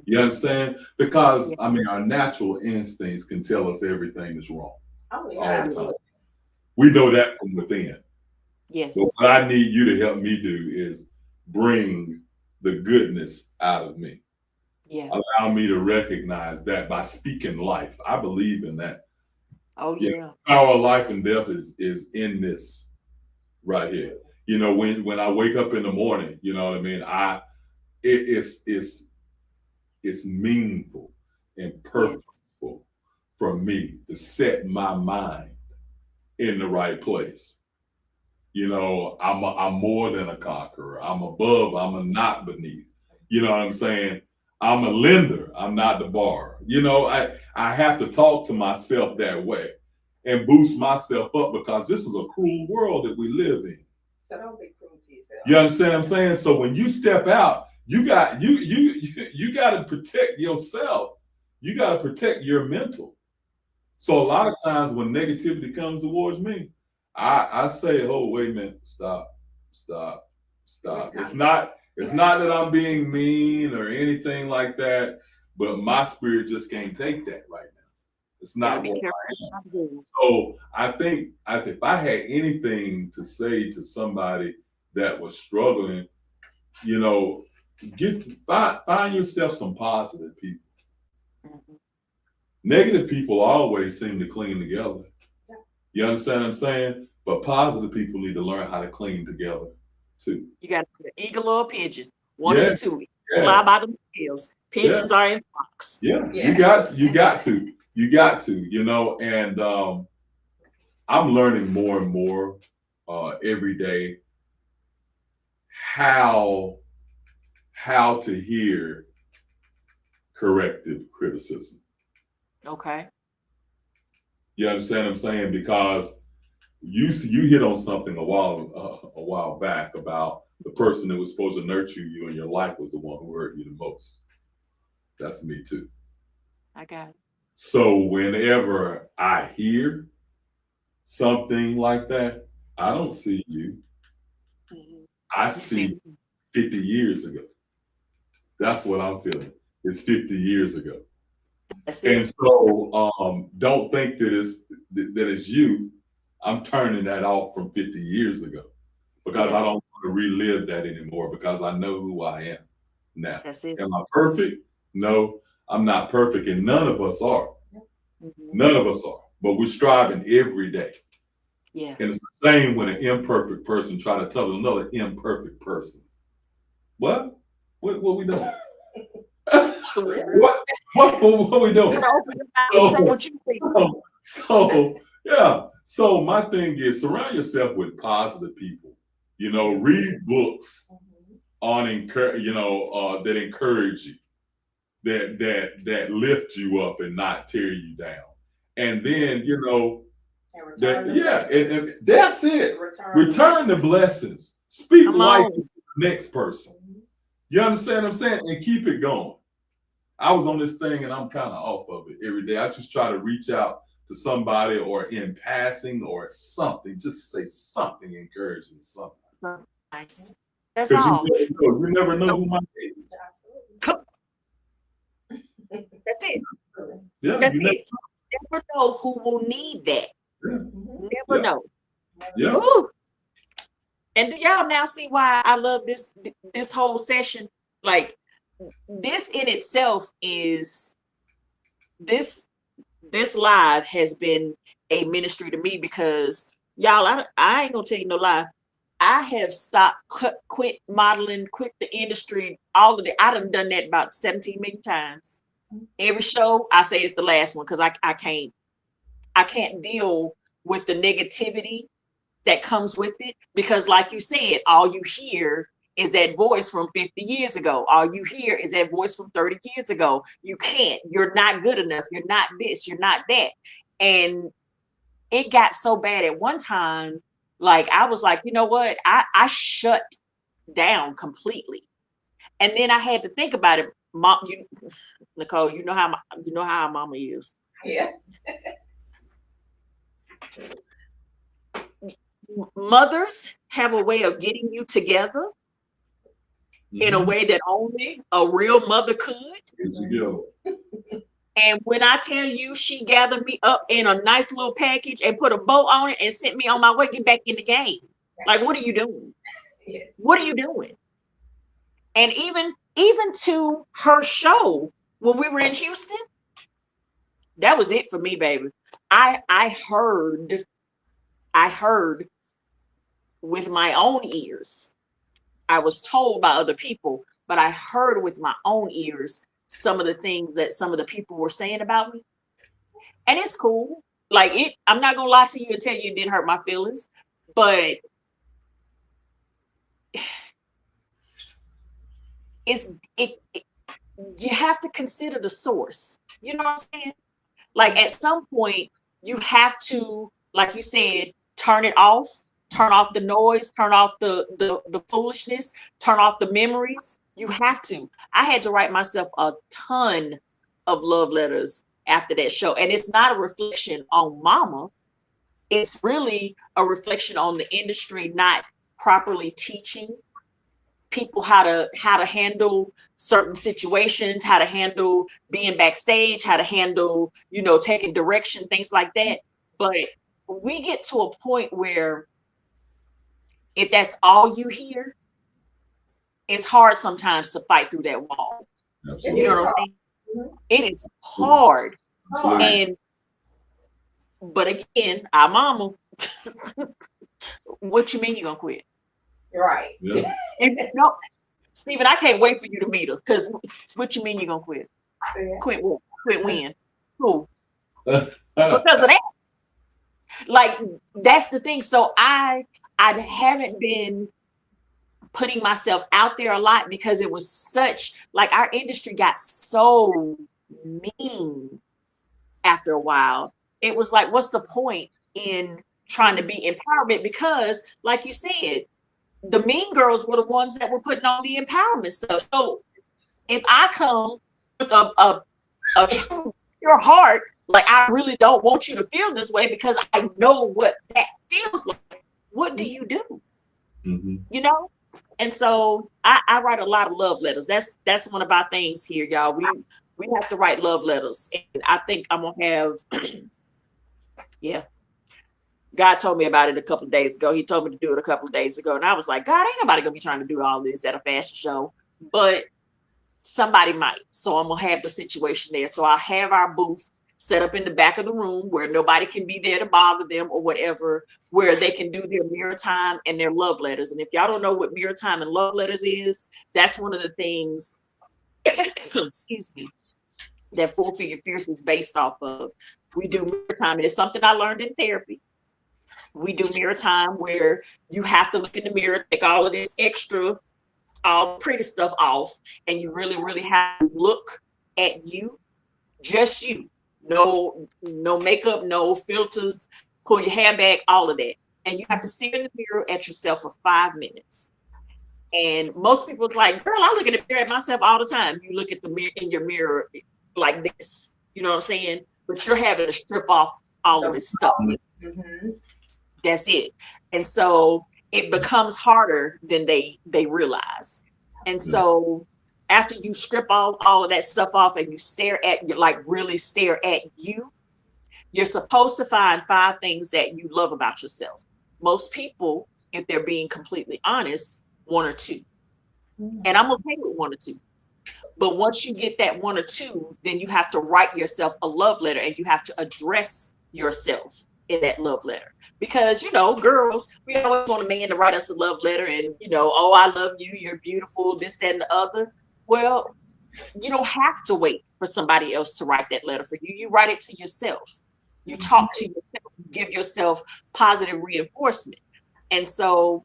You understand? Because our natural instincts can tell us everything is wrong. Oh yeah, all the absolutely. time. We know that from within. But Yes. what I need you to help me do is bring the goodness out of me. Yeah. Allow me to recognize that by speaking life. I believe in that. Oh Yeah, yeah. power of life and death is in this right here. You know, when I wake up in the morning, you know what I mean. It's meaningful and Yes. purposeful for me to set my mind in the right place. You know, I'm more than a conqueror. I'm above. I'm a not beneath. You know what I'm saying? I'm a lender. I'm not the borrower. You know, I have to talk to myself that way and boost myself up because this is a cruel world that we live in. So don't be cruel to yourself. You understand what I'm saying? So when you step out, you got to protect yourself. You got to protect your mental. So a lot of times when negativity comes towards me, I say, "Oh, wait a minute, stop, stop, stop." It's not that I'm being mean or anything like that, but my spirit just can't take that right now. It's Gotta not be what careful. I am. Not good. So I think if I had anything to say to somebody that was struggling, you know, find yourself some positive people. Mhm. Negative people always seem to cling together. Yeah. You understand what I'm saying? But positive people need to learn how to cling together too. You got an eagle or a pigeon, one of Yeah, the two. yeah, Fly by themselves. yeah, Pigeons are in flocks. yeah. Yeah. You got to, you know, and I'm learning more and more every day how to hear corrective criticism. Okay. You understand what I'm saying? Because you hit on something a while back about the person that was supposed to nurture you in your life was the one who hurt you the most. That's me too. I got it. So whenever I hear something like that, I don't see you. Mhm. I You see, see 50 years ago. That's what I'm feeling. It's 50 years ago. that's And it. so don't think that it's you. I'm turning that off from 50 years ago because Yeah, I don't want to relive that anymore because I know who I am now. that's it. Am I perfect? No, I'm not perfect, and none of us are. Mhm. None of us are. But we're striving every day. Yeah. And it's the same when an imperfect person try to tell another imperfect person, what? What we doing? what, what we You doing? gotta open your mouth and say So, what you think. yeah. So my thing is surround yourself with positive people. You know, read books on that encourage you, that lift you up and not tear you down. And then And that return the yeah, blessings. and that's it. Return Return the blessings. Speak Come life on. to the next person. Mhm. You understand what I'm saying? And keep it going. I was on this thing and I'm kind of off of it every day. I just try to reach out to somebody or in passing or something, just say something encouraging, something. Nice. That's Because all. you never know Nope. who might be. That's it. Yeah, That's you never. it. Never know who will need that. Yeah, Never yeah, know. yeah. Ooh. And do y'all now see why I love this whole session? Like this in itself is this this live has been a ministry to me because y'all, I ain't gonna tell you no lie. I have stopped, quit modeling, quit the industry, all of it. I done that about 17 million times. Every show I say it's the last one because I can't deal with the negativity that comes with it because like you said, all you hear is that voice from 50 years ago. All you hear is that voice from 30 years ago. You're not good enough. You're not this, you're not that. And it got so bad at one time, like I was like, you know what? I shut down completely. And then I had to think about it. Mom, Nicole, you know how our mama is. Yeah. Mothers have a way of getting you together in a Mhm. way that only a real mother could. Here you go. And when I tell you, she gathered me up in a nice little package and put a bow on it and sent me on my way, get back in the game. Like, what are you doing? Yes. What are you doing? And even to her show when we were in Houston, that was it for me, baby. I heard with my own ears. I was told by other people, but I heard with my own ears some of the things that some of the people were saying about me. And it's cool. Like I'm not gonna lie to you and tell you it didn't hurt my feelings, but it you have to consider the source. You know what I'm saying? Like at some point, you have to, like you said, turn off the noise, turn off the foolishness, turn off the memories. You have to. I had to write myself a ton of love letters after that show. And it's not a reflection on mama. It's really a reflection on the industry not properly teaching people how to handle certain situations, how to handle being backstage, how to handle, taking direction, things like that. But we get to a point where if that's all you hear, it's hard sometimes to fight through that wall. Absolutely. You know what I'm saying? It is hard. Absolutely. But again, our mama, what you mean you're gonna quit? Right. Yeah. And no, Stephen, I can't wait for you to meet her. Because what you mean you're gonna quit? Yeah. Quit what? Quit when? Who? Because of that. Like that's the thing. So I haven't been putting myself out there a lot because it was such like our industry got so mean after a while. It was like, what's the point in trying to be empowerment? Because, like you said, the mean girls were the ones that were putting on the empowerment stuff. So if I come with a true pure heart, like I really don't want you to feel this way because I know what that feels like. What do you do? Mm-hmm. You know? And so I write a lot of love letters. That's one of our things here, y'all. We have to write love letters. And I think I'm gonna have yeah. God told me about it a couple of days ago. He told me to do it a couple of days ago. And I was like, God, ain't nobody gonna be trying to do all this at a fashion show. But somebody might. So I'm gonna have the situation there. So I'll have our booth set up in the back of the room where nobody can be there to bother them or whatever, where they can do their mirror time and their love letters. And if y'all don't know what mirror time and love letters is, that's one of the things, excuse me, that Full Figure Fierce is based off of. We do mirror time, and it's something I learned in therapy. We do mirror time where you have to look in the mirror, take all of this extra, all the pretty stuff off, and you really, really have to look at you, just you. No makeup, no filters, pull your hair back, all of that. And you have to stare in the mirror at yourself for 5 minutes. And most people are like, girl, I look in the mirror at myself all the time. You look at the mirror in your mirror like this, you know what I'm saying? But you're having to strip off all of this stuff. Mm-hmm. That's it. And so it becomes harder than they realize. And so after you strip all of that stuff off and you stare at you, like really stare at you, you're supposed to find 5 things that you love about yourself. Most people, if they're being completely honest, 1 or 2. And I'm okay with 1 or 2. But once you get that 1 or 2, then you have to write yourself a love letter and you have to address yourself in that love letter. Because, girls, we always want a man to write us a love letter and, oh, I love you, you're beautiful, this, that, and the other. Well, you don't have to wait for somebody else to write that letter for you. You write it to yourself. You talk to yourself, you give yourself positive reinforcement. And so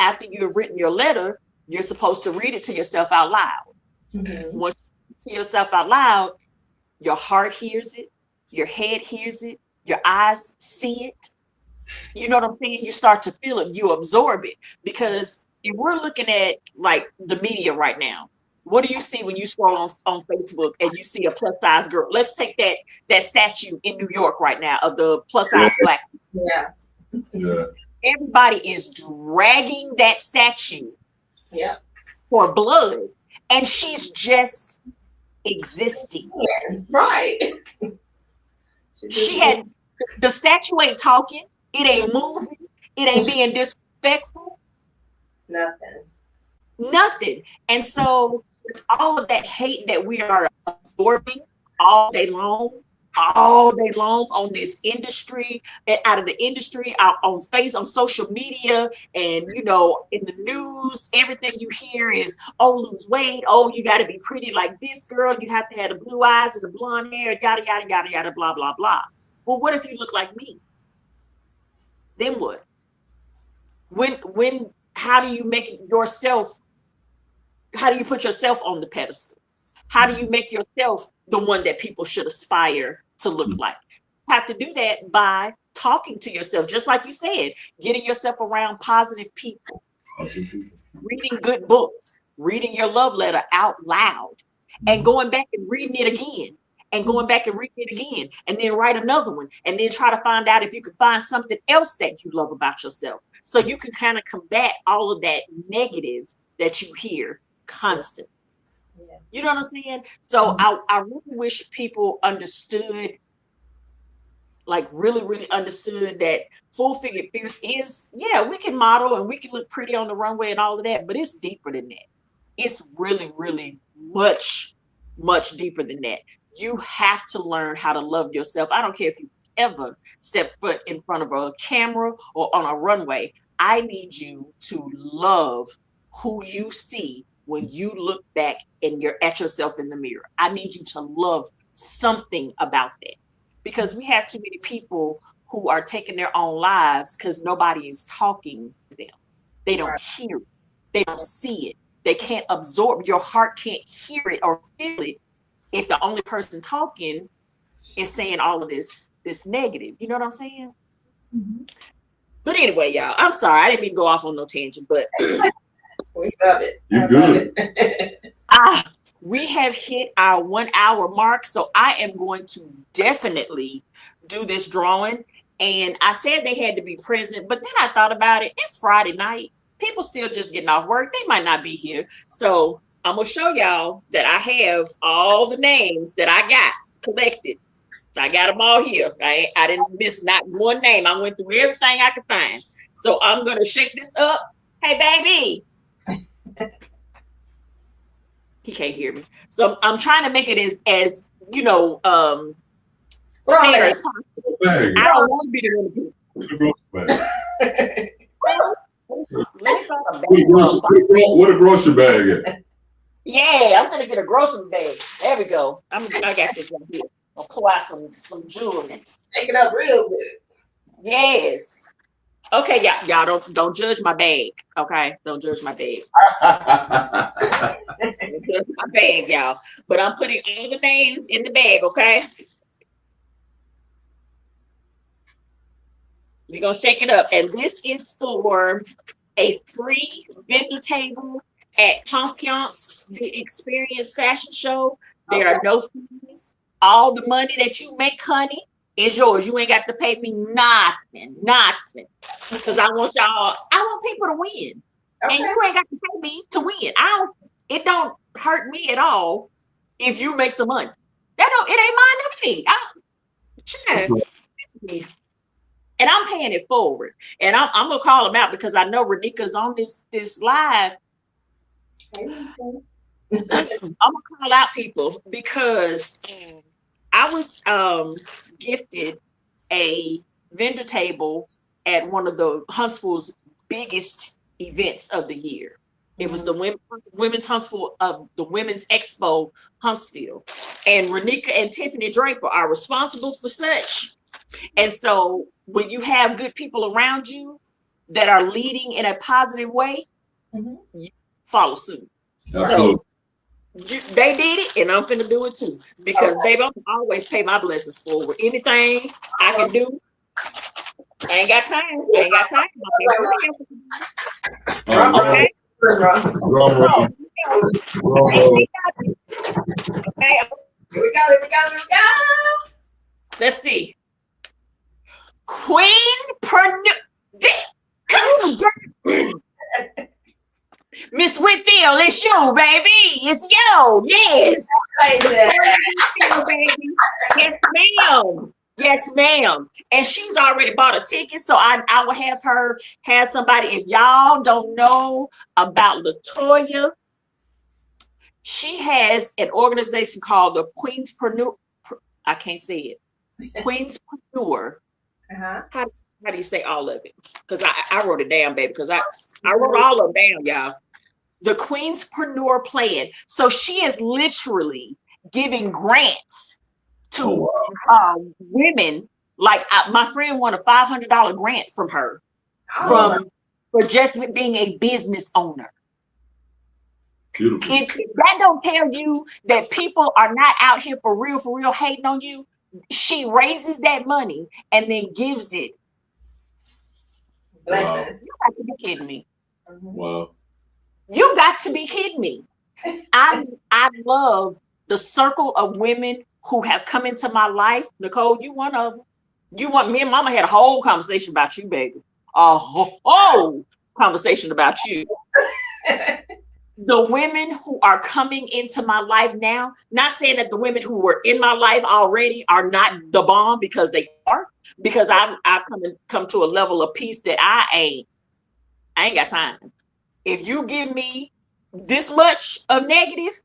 after you've written your letter, you're supposed to read it to yourself out loud. Mm-hmm. Once you read it to yourself out loud, your heart hears it, your head hears it, your eyes see it. You know what I'm saying? You start to feel it, you absorb it. Because if we're looking at like the media right now, what do you see when you scroll on Facebook and you see a plus size girl? Let's take that statue in New York right now of the plus size black. Yeah. Yeah. Everybody is dragging that statue Yeah. for blood. And she's just existing. Right. She had the statue ain't talking, it ain't moving, it ain't being disrespectful. Nothing. And so with all of that hate that we are absorbing all day long on this industry, and out of the industry, out on social media, and in the news, everything you hear is, oh, lose weight, oh, you got to be pretty like this girl, you have to have the blue eyes and the blonde hair, yada yada yada yada, blah blah blah. Well, what if you look like me? Then what? When how do you make yourself, how do you put yourself on the pedestal? How do you make yourself the one that people should aspire to look like? You have to do that by talking to yourself, just like you said, getting yourself around positive people, reading good books, reading your love letter out loud, and going back and reading it again, and going back and reading it again, and then write another one, and then try to find out if you can find something else that you love about yourself, so you can kind of combat all of that negative that you hear constantly. Yeah. You know what I'm saying? So I really wish people understood, like really understood, that Full Figure Fierce is, yeah, we can model and we can look pretty on the runway and all of that, but it's deeper than that. It's really much deeper than that. You have to learn how to love yourself. I don't care if you ever step foot in front of a camera or on a runway. I need you to love who you see when you look back and you're at yourself in the mirror. I need you to love something about that, because we have too many people who are taking their own lives because nobody is talking to them. They don't hear it. They don't see it. They can't absorb. Your heart can't hear it or feel it if the only person talking is saying all of this negative. You know what I'm saying? Mm-hmm. But anyway, y'all, I'm sorry. I didn't mean to go off on no tangent, but we love it. You're good. We have hit our 1 hour mark, so I am going to definitely do this drawing. And I said they had to be present, but then I thought about it. It's Friday night. People still just getting off work. They might not be here. So I'm going to show y'all that I have all the names that I got collected. I got them all here. I didn't miss not one name. I went through everything I could find. So I'm going to shake this up. Hey, baby. He can't hear me. So I'm trying to make it as fair as possible. I don't want to be the one to What a grocery bag is. Yeah, I'm gonna get a grocery bag. There we go. I got this one here. I'll pull out some jewelry. Take it up real good. Yes. Okay, y'all don't judge my bag. Okay, don't judge my bag. Don't judge my bag, y'all. But I'm putting all the names in the bag. Okay. We're gonna shake it up, and this is for a free vendor table at Confiance The Experience fashion show. There are no fees. All the money that you make, honey, is yours. You ain't got to pay me nothing. Because I want people to win. Okay. And you ain't got to pay me to win. It don't hurt me at all if you make some money. It ain't mine to me. And I'm paying it forward. And I'm gonna call them out because I know Renika's on this live. I'm gonna call out people because I was gifted a vendor table at one of the Huntsville's biggest events of the year. It was the Women's Huntsville of the Women's Expo Huntsville. And Renika and Tiffany Draper are responsible for such. And so when you have good people around you that are leading in a positive way, you follow suit. Absolutely. So they did it, and I'm finna do it too. Because baby, I'm always pay my blessings forward. Anything I can do, I ain't got time. Okay. Okay. We got it. Let's see. Miss Whitfield, it's you, baby. It's you. Yes. Whitfield, baby. Yes, ma'am. Yes, ma'am. And she's already bought a ticket, so I will have her have somebody. If y'all don't know about Latoya, she has an organization called the Queenspreneur. I can't say it. Queenspreneur. Uh-huh. How do you say all of it? Because I wrote it down, baby. Because I wrote all of them down, y'all. The Queenspreneur Plan. So she is literally giving grants to women. Like my friend won a $500 grant from her for just being a business owner. Beautiful. If that don't tell you that people are not out here for real hating on you, she raises that money and then gives it. Wow. You got to be kidding me. Wow. You got to be kidding me. I love the circle of women who have come into my life. Nicole, you one of them. Me and Mama had a whole conversation about you, baby. A whole conversation about you. The women who are coming into my life now, not saying that the women who were in my life already are not the bomb, because they are, because I've come to a level of peace that I ain't got time. If you give me this much of negative,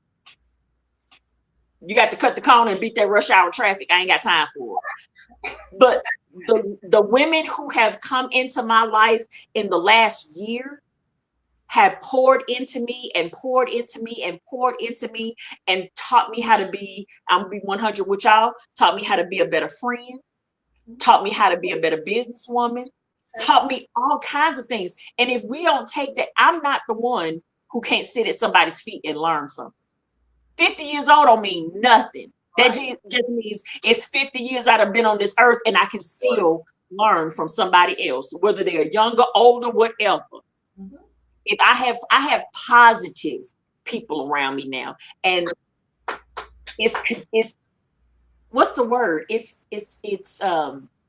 you got to cut the corner and beat that rush hour traffic. I ain't got time for it. But the women who have come into my life in the last year have poured into me and poured into me and poured into me and taught me how to be, I'm gonna be 100 with y'all, taught me how to be a better friend, taught me how to be a better businesswoman, taught me all kinds of things. And if we don't take that, I'm not the one who can't sit at somebody's feet and learn something. 50 years old don't mean nothing. That just means it's 50 years I've been on this earth and I can still learn from somebody else, whether they're younger, older, whatever. If I have positive people around me now, and it's what's the word? It's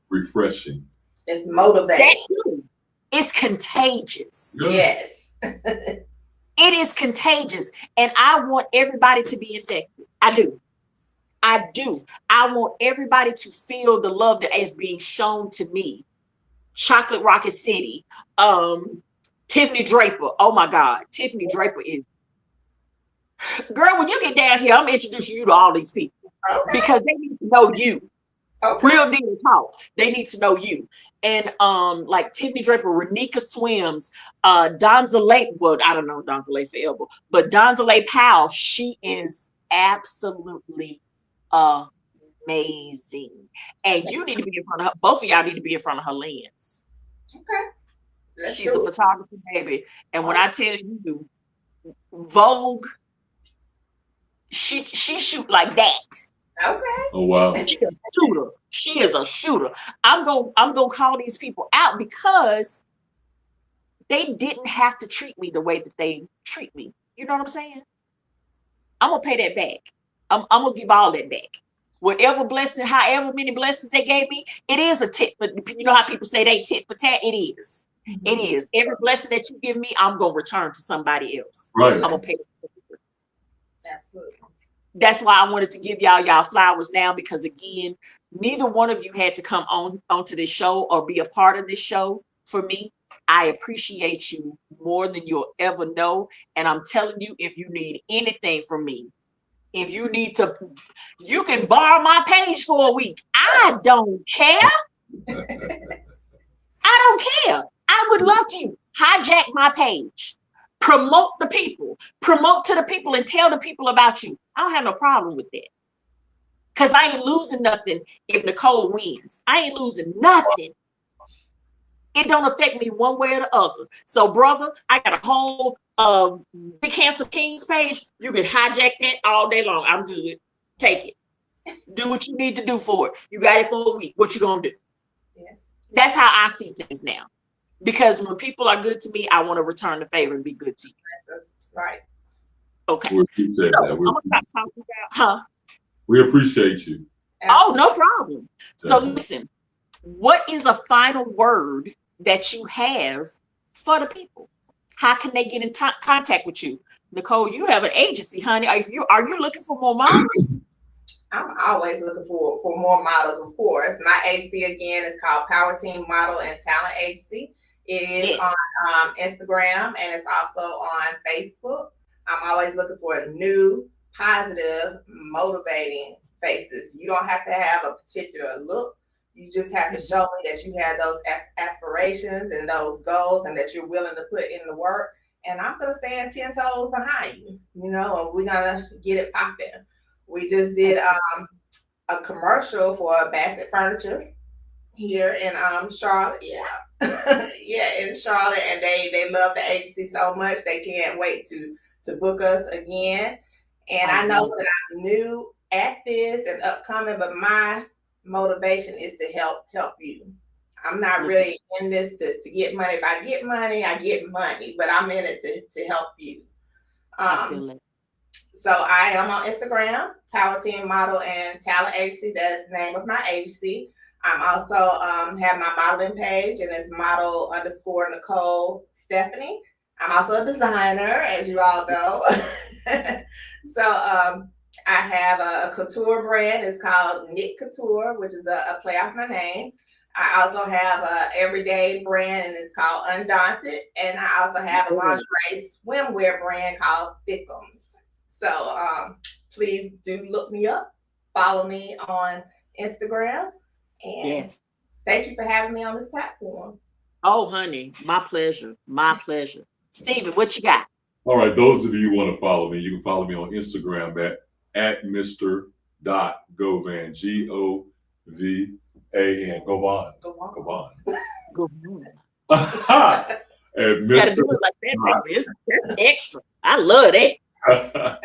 refreshing. It's motivating. It's contagious. Yes. It is contagious, and I want everybody to be infected. I do. I want everybody to feel the love that is being shown to me. Chocolate Rocket City, Tiffany Draper. Oh my God, Tiffany Draper is. Girl, when you get down here, I'm introducing you to all these people because they need to know you. Real deal talk. They need to know you. And like Tiffany Draper, Renika Swims, Donzale, well, I don't know Donzale forever, but Donzale Powell, she is absolutely amazing. And you need to be in front of her. Both of y'all need to be in front of her lens. Okay. She's a photographer, baby. And when I tell you, Vogue, she shoot like that. Okay. Oh wow. She's a shooter. She is a shooter. I'm gonna call these people out because they didn't have to treat me the way that they treat me. You know what I'm saying? I'm gonna pay that back. I'm gonna give all that back. Whatever blessing, however many blessings they gave me, it is a tit. But you know how people say they tit for tat? It is. Mm-hmm. It is. Every blessing that you give me, I'm gonna return to somebody else. Right. I'm gonna pay. Absolutely. That's why I wanted to give y'all flowers now, because again, neither one of you had to come onto this show or be a part of this show for me. I appreciate you more than you'll ever know. And I'm telling you, if you need anything from me, if you need to, you can borrow my page for a week. I don't care. I don't care. I would love to hijack my page. Promote the people, promote to the people and tell the people about you. I don't have no problem with that. Because I ain't losing nothing if Nicole wins. I ain't losing nothing. It don't affect me one way or the other. So, brother, I got a whole Big Handsome Kings page. You can hijack that all day long. I'm good. Take it. Do what you need to do for it. You got it for a week. What you gonna do? Yeah. That's how I see things now. Because when people are good to me, I want to return the favor and be good to you. Right. Okay. We appreciate that. I'm gonna stop talking about, We appreciate you. Oh, no problem. So listen, what is a final word that you have for the people? how can they get in contact with you? Nicole, you have an agency, honey. Are you looking for more models? I'm always looking for more models, of course. My agency again is called Power Team Model and Talent Agency. It is on Instagram and it's also on Facebook. I'm always looking for new, positive, motivating faces. You don't have to have a particular look. You just have to show me that you have those aspirations and those goals and that you're willing to put in the work. And I'm going to stand 10 toes behind you, you know, and we're going to get it popping. We just did a commercial for Bassett Furniture here in Charlotte. Yeah. Yeah, in Charlotte. And they love the agency so much they can't wait to book us again. And I know that I'm new at this and upcoming, but my motivation is to help you. I'm not really in this to get money. If I get money, I get money, but I'm in it to help you. So I am on Instagram, Power Team Model and Talent Agency. That's the name of my agency. I'm also have my modeling page and it's model_Nicole Stephanie. I'm also a designer, as you all know. So I have a couture brand. It's called Knit Couture, which is a play off my name. I also have a everyday brand and it's called Undaunted. And I also have a lingerie swimwear brand called Thickums. So please do look me up, follow me on Instagram, and thank you for having me on this platform. Oh, honey, my pleasure. My pleasure. Steven, what you got? All right, those of you who want to follow me, you can follow me on Instagram at Mr. Govan, Govan. Govan. And You gotta do it like that, baby. That's extra. I love it. Govan.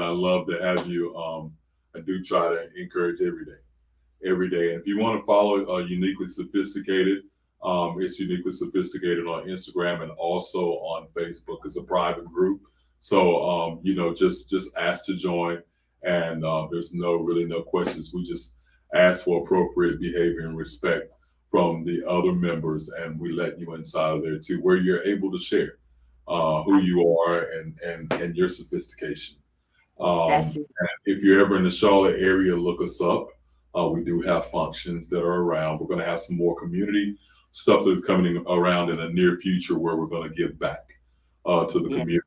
I love to have you. I do try to encourage every day. And if you want to follow Uniquely Sophisticated, it's Uniquely Sophisticated on Instagram and also on Facebook. It's a private group, so just ask to join. And there's no questions. We just ask for appropriate behavior and respect from the other members, and we let you inside of there too, where you're able to share who you are and your sophistication. That's it. If you're ever in the Charlotte area, look us up. We do have functions that are around. We're going to have some more community stuff that's coming around in the near future where we're going to give back to the community.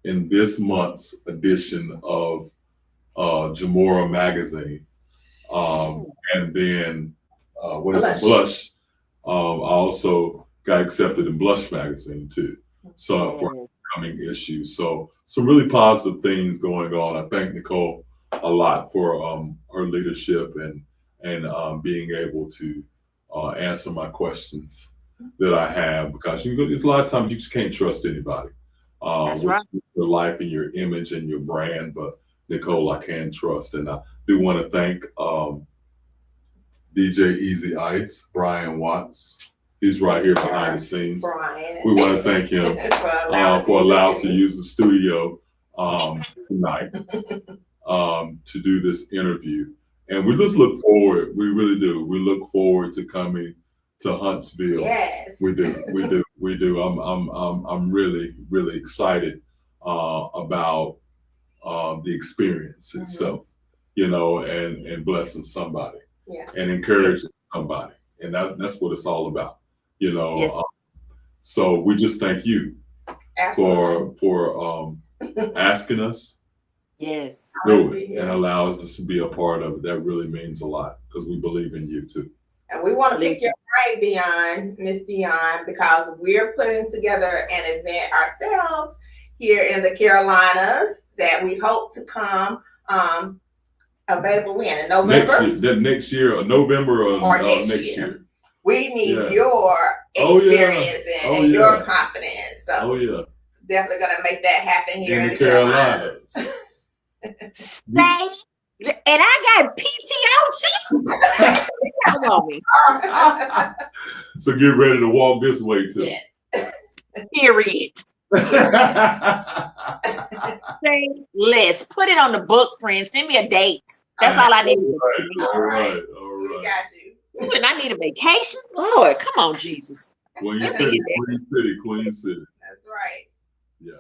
In this month's edition of Jamora magazine, and then Blush. I also got accepted in Blush magazine too. So for upcoming issues, so some really positive things going on. I thank Nicole a lot for her leadership and being able to answer my questions that I have, because there's a lot of times you just can't trust anybody. That's right. Your life and your image and your brand, but Nicole, I can trust. And I do want to thank DJ Easy Ice, Brian Watts. He's right here behind the scenes. Brian. We want to thank him for allowing us to use the studio tonight to do this interview. And we just look forward. We really do. We look forward to coming to Huntsville. Yes. We do. I'm really excited about the experience itself, and blessing somebody and encouraging somebody. And that's what it's all about, so we just thank you for asking us. Yes. Do it and allow us to be a part of it. That really means a lot because we believe in you too. And we want to pick your brain, Miss Dion, because we're putting together an event ourselves here in the Carolinas that we hope to come available in November. Next year, or November or next year. We need your experience and your confidence. So definitely gonna make that happen here in the Carolinas. And I got PTO too. So get ready to walk this way too. Yes. Period. Say less. Put it on the book, friend. Send me a date. That's all I need. All right. We got you. And I need a vacation. Lord, come on, Jesus. Queen City, Queen City, Queen City. That's right. Yeah.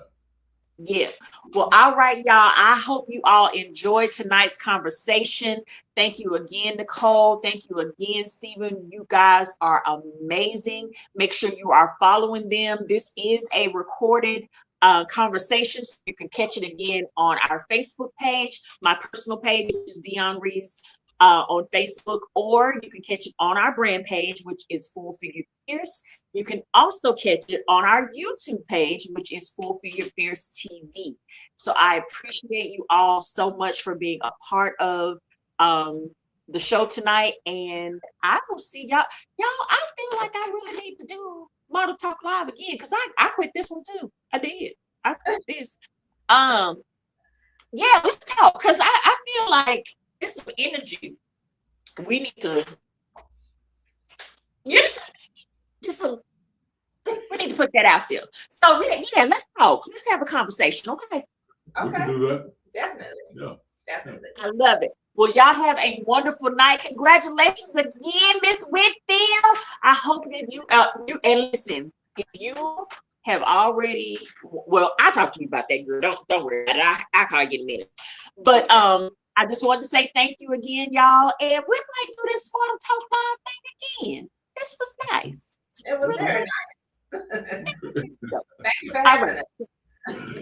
Yeah. Well, all right, y'all. I hope you all enjoyed tonight's conversation. Thank you again, Nicole. Thank you again, Stephen. You guys are amazing. Make sure you are following them. This is a recorded conversation, so you can catch it again on our Facebook page, my personal page, which is Dion Reeves on Facebook, or you can catch it on our brand page, which is Full Figure Fierce. You can also catch it on our YouTube page, which is Full Figure Fierce TV. So I appreciate you all so much for being a part of the show tonight, and I will see y'all. Y'all, I feel like I really need to do Model Talk Live again because I quit this one too. I did. I quit this. Yeah, let's talk because I feel like it's some energy. We need to, yeah, just a, we need to put that out there. So yeah, let's talk. Let's have a conversation, okay? We can Okay. do that. Definitely. Yeah. Definitely. I love it. Well, y'all have a wonderful night. Congratulations again, Miss Whitfield. I hope that you and listen, if you have already, well, I'll talk to you about that, girl. Don't worry about it. I'll call you in a minute. But I just wanted to say thank you again, y'all. And we might do this Smart Talk Live thing again. This was nice. It was Really very nice. nice. Thank you for All having right. us.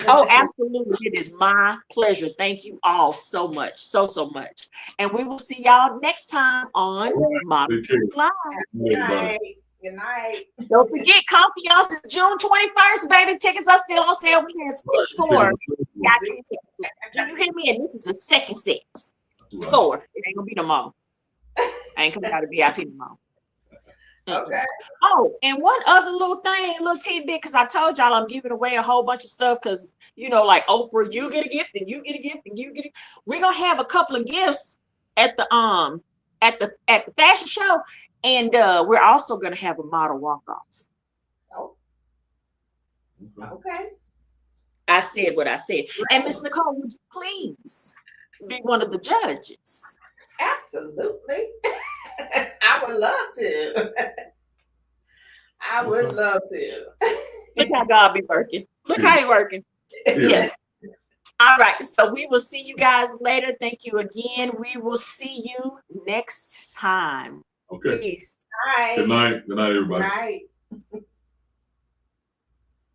Oh, absolutely. It is my pleasure. Thank you all so much. So much. And we will see y'all next time on Model Take care. Live. Good night. Good night. Don't forget, Confiance is June 21st, baby. Tickets are still on sale. We have 4. Got you. Can you hear me? And this is the second set. Right. 4. It ain't gonna be no more. I ain't coming out of VIP no more. Okay. Oh, and one other little thing, little tidbit, because I told y'all I'm giving away a whole bunch of stuff because, you know, like Oprah, you get a gift and you get a gift and you get it. We're going to have a couple of gifts at the fashion show, and we're also going to have a model walk-offs. Oh. Okay. I said what I said. And Miss Nicole, would you please be one of the judges? Absolutely. I would love to. I would love to. Look how God be working. Look how he working. Yeah. All right. So we will see you guys later. Thank you again. We will see you next time. Okay. Peace. Night. Good night. Good night, everybody. Night.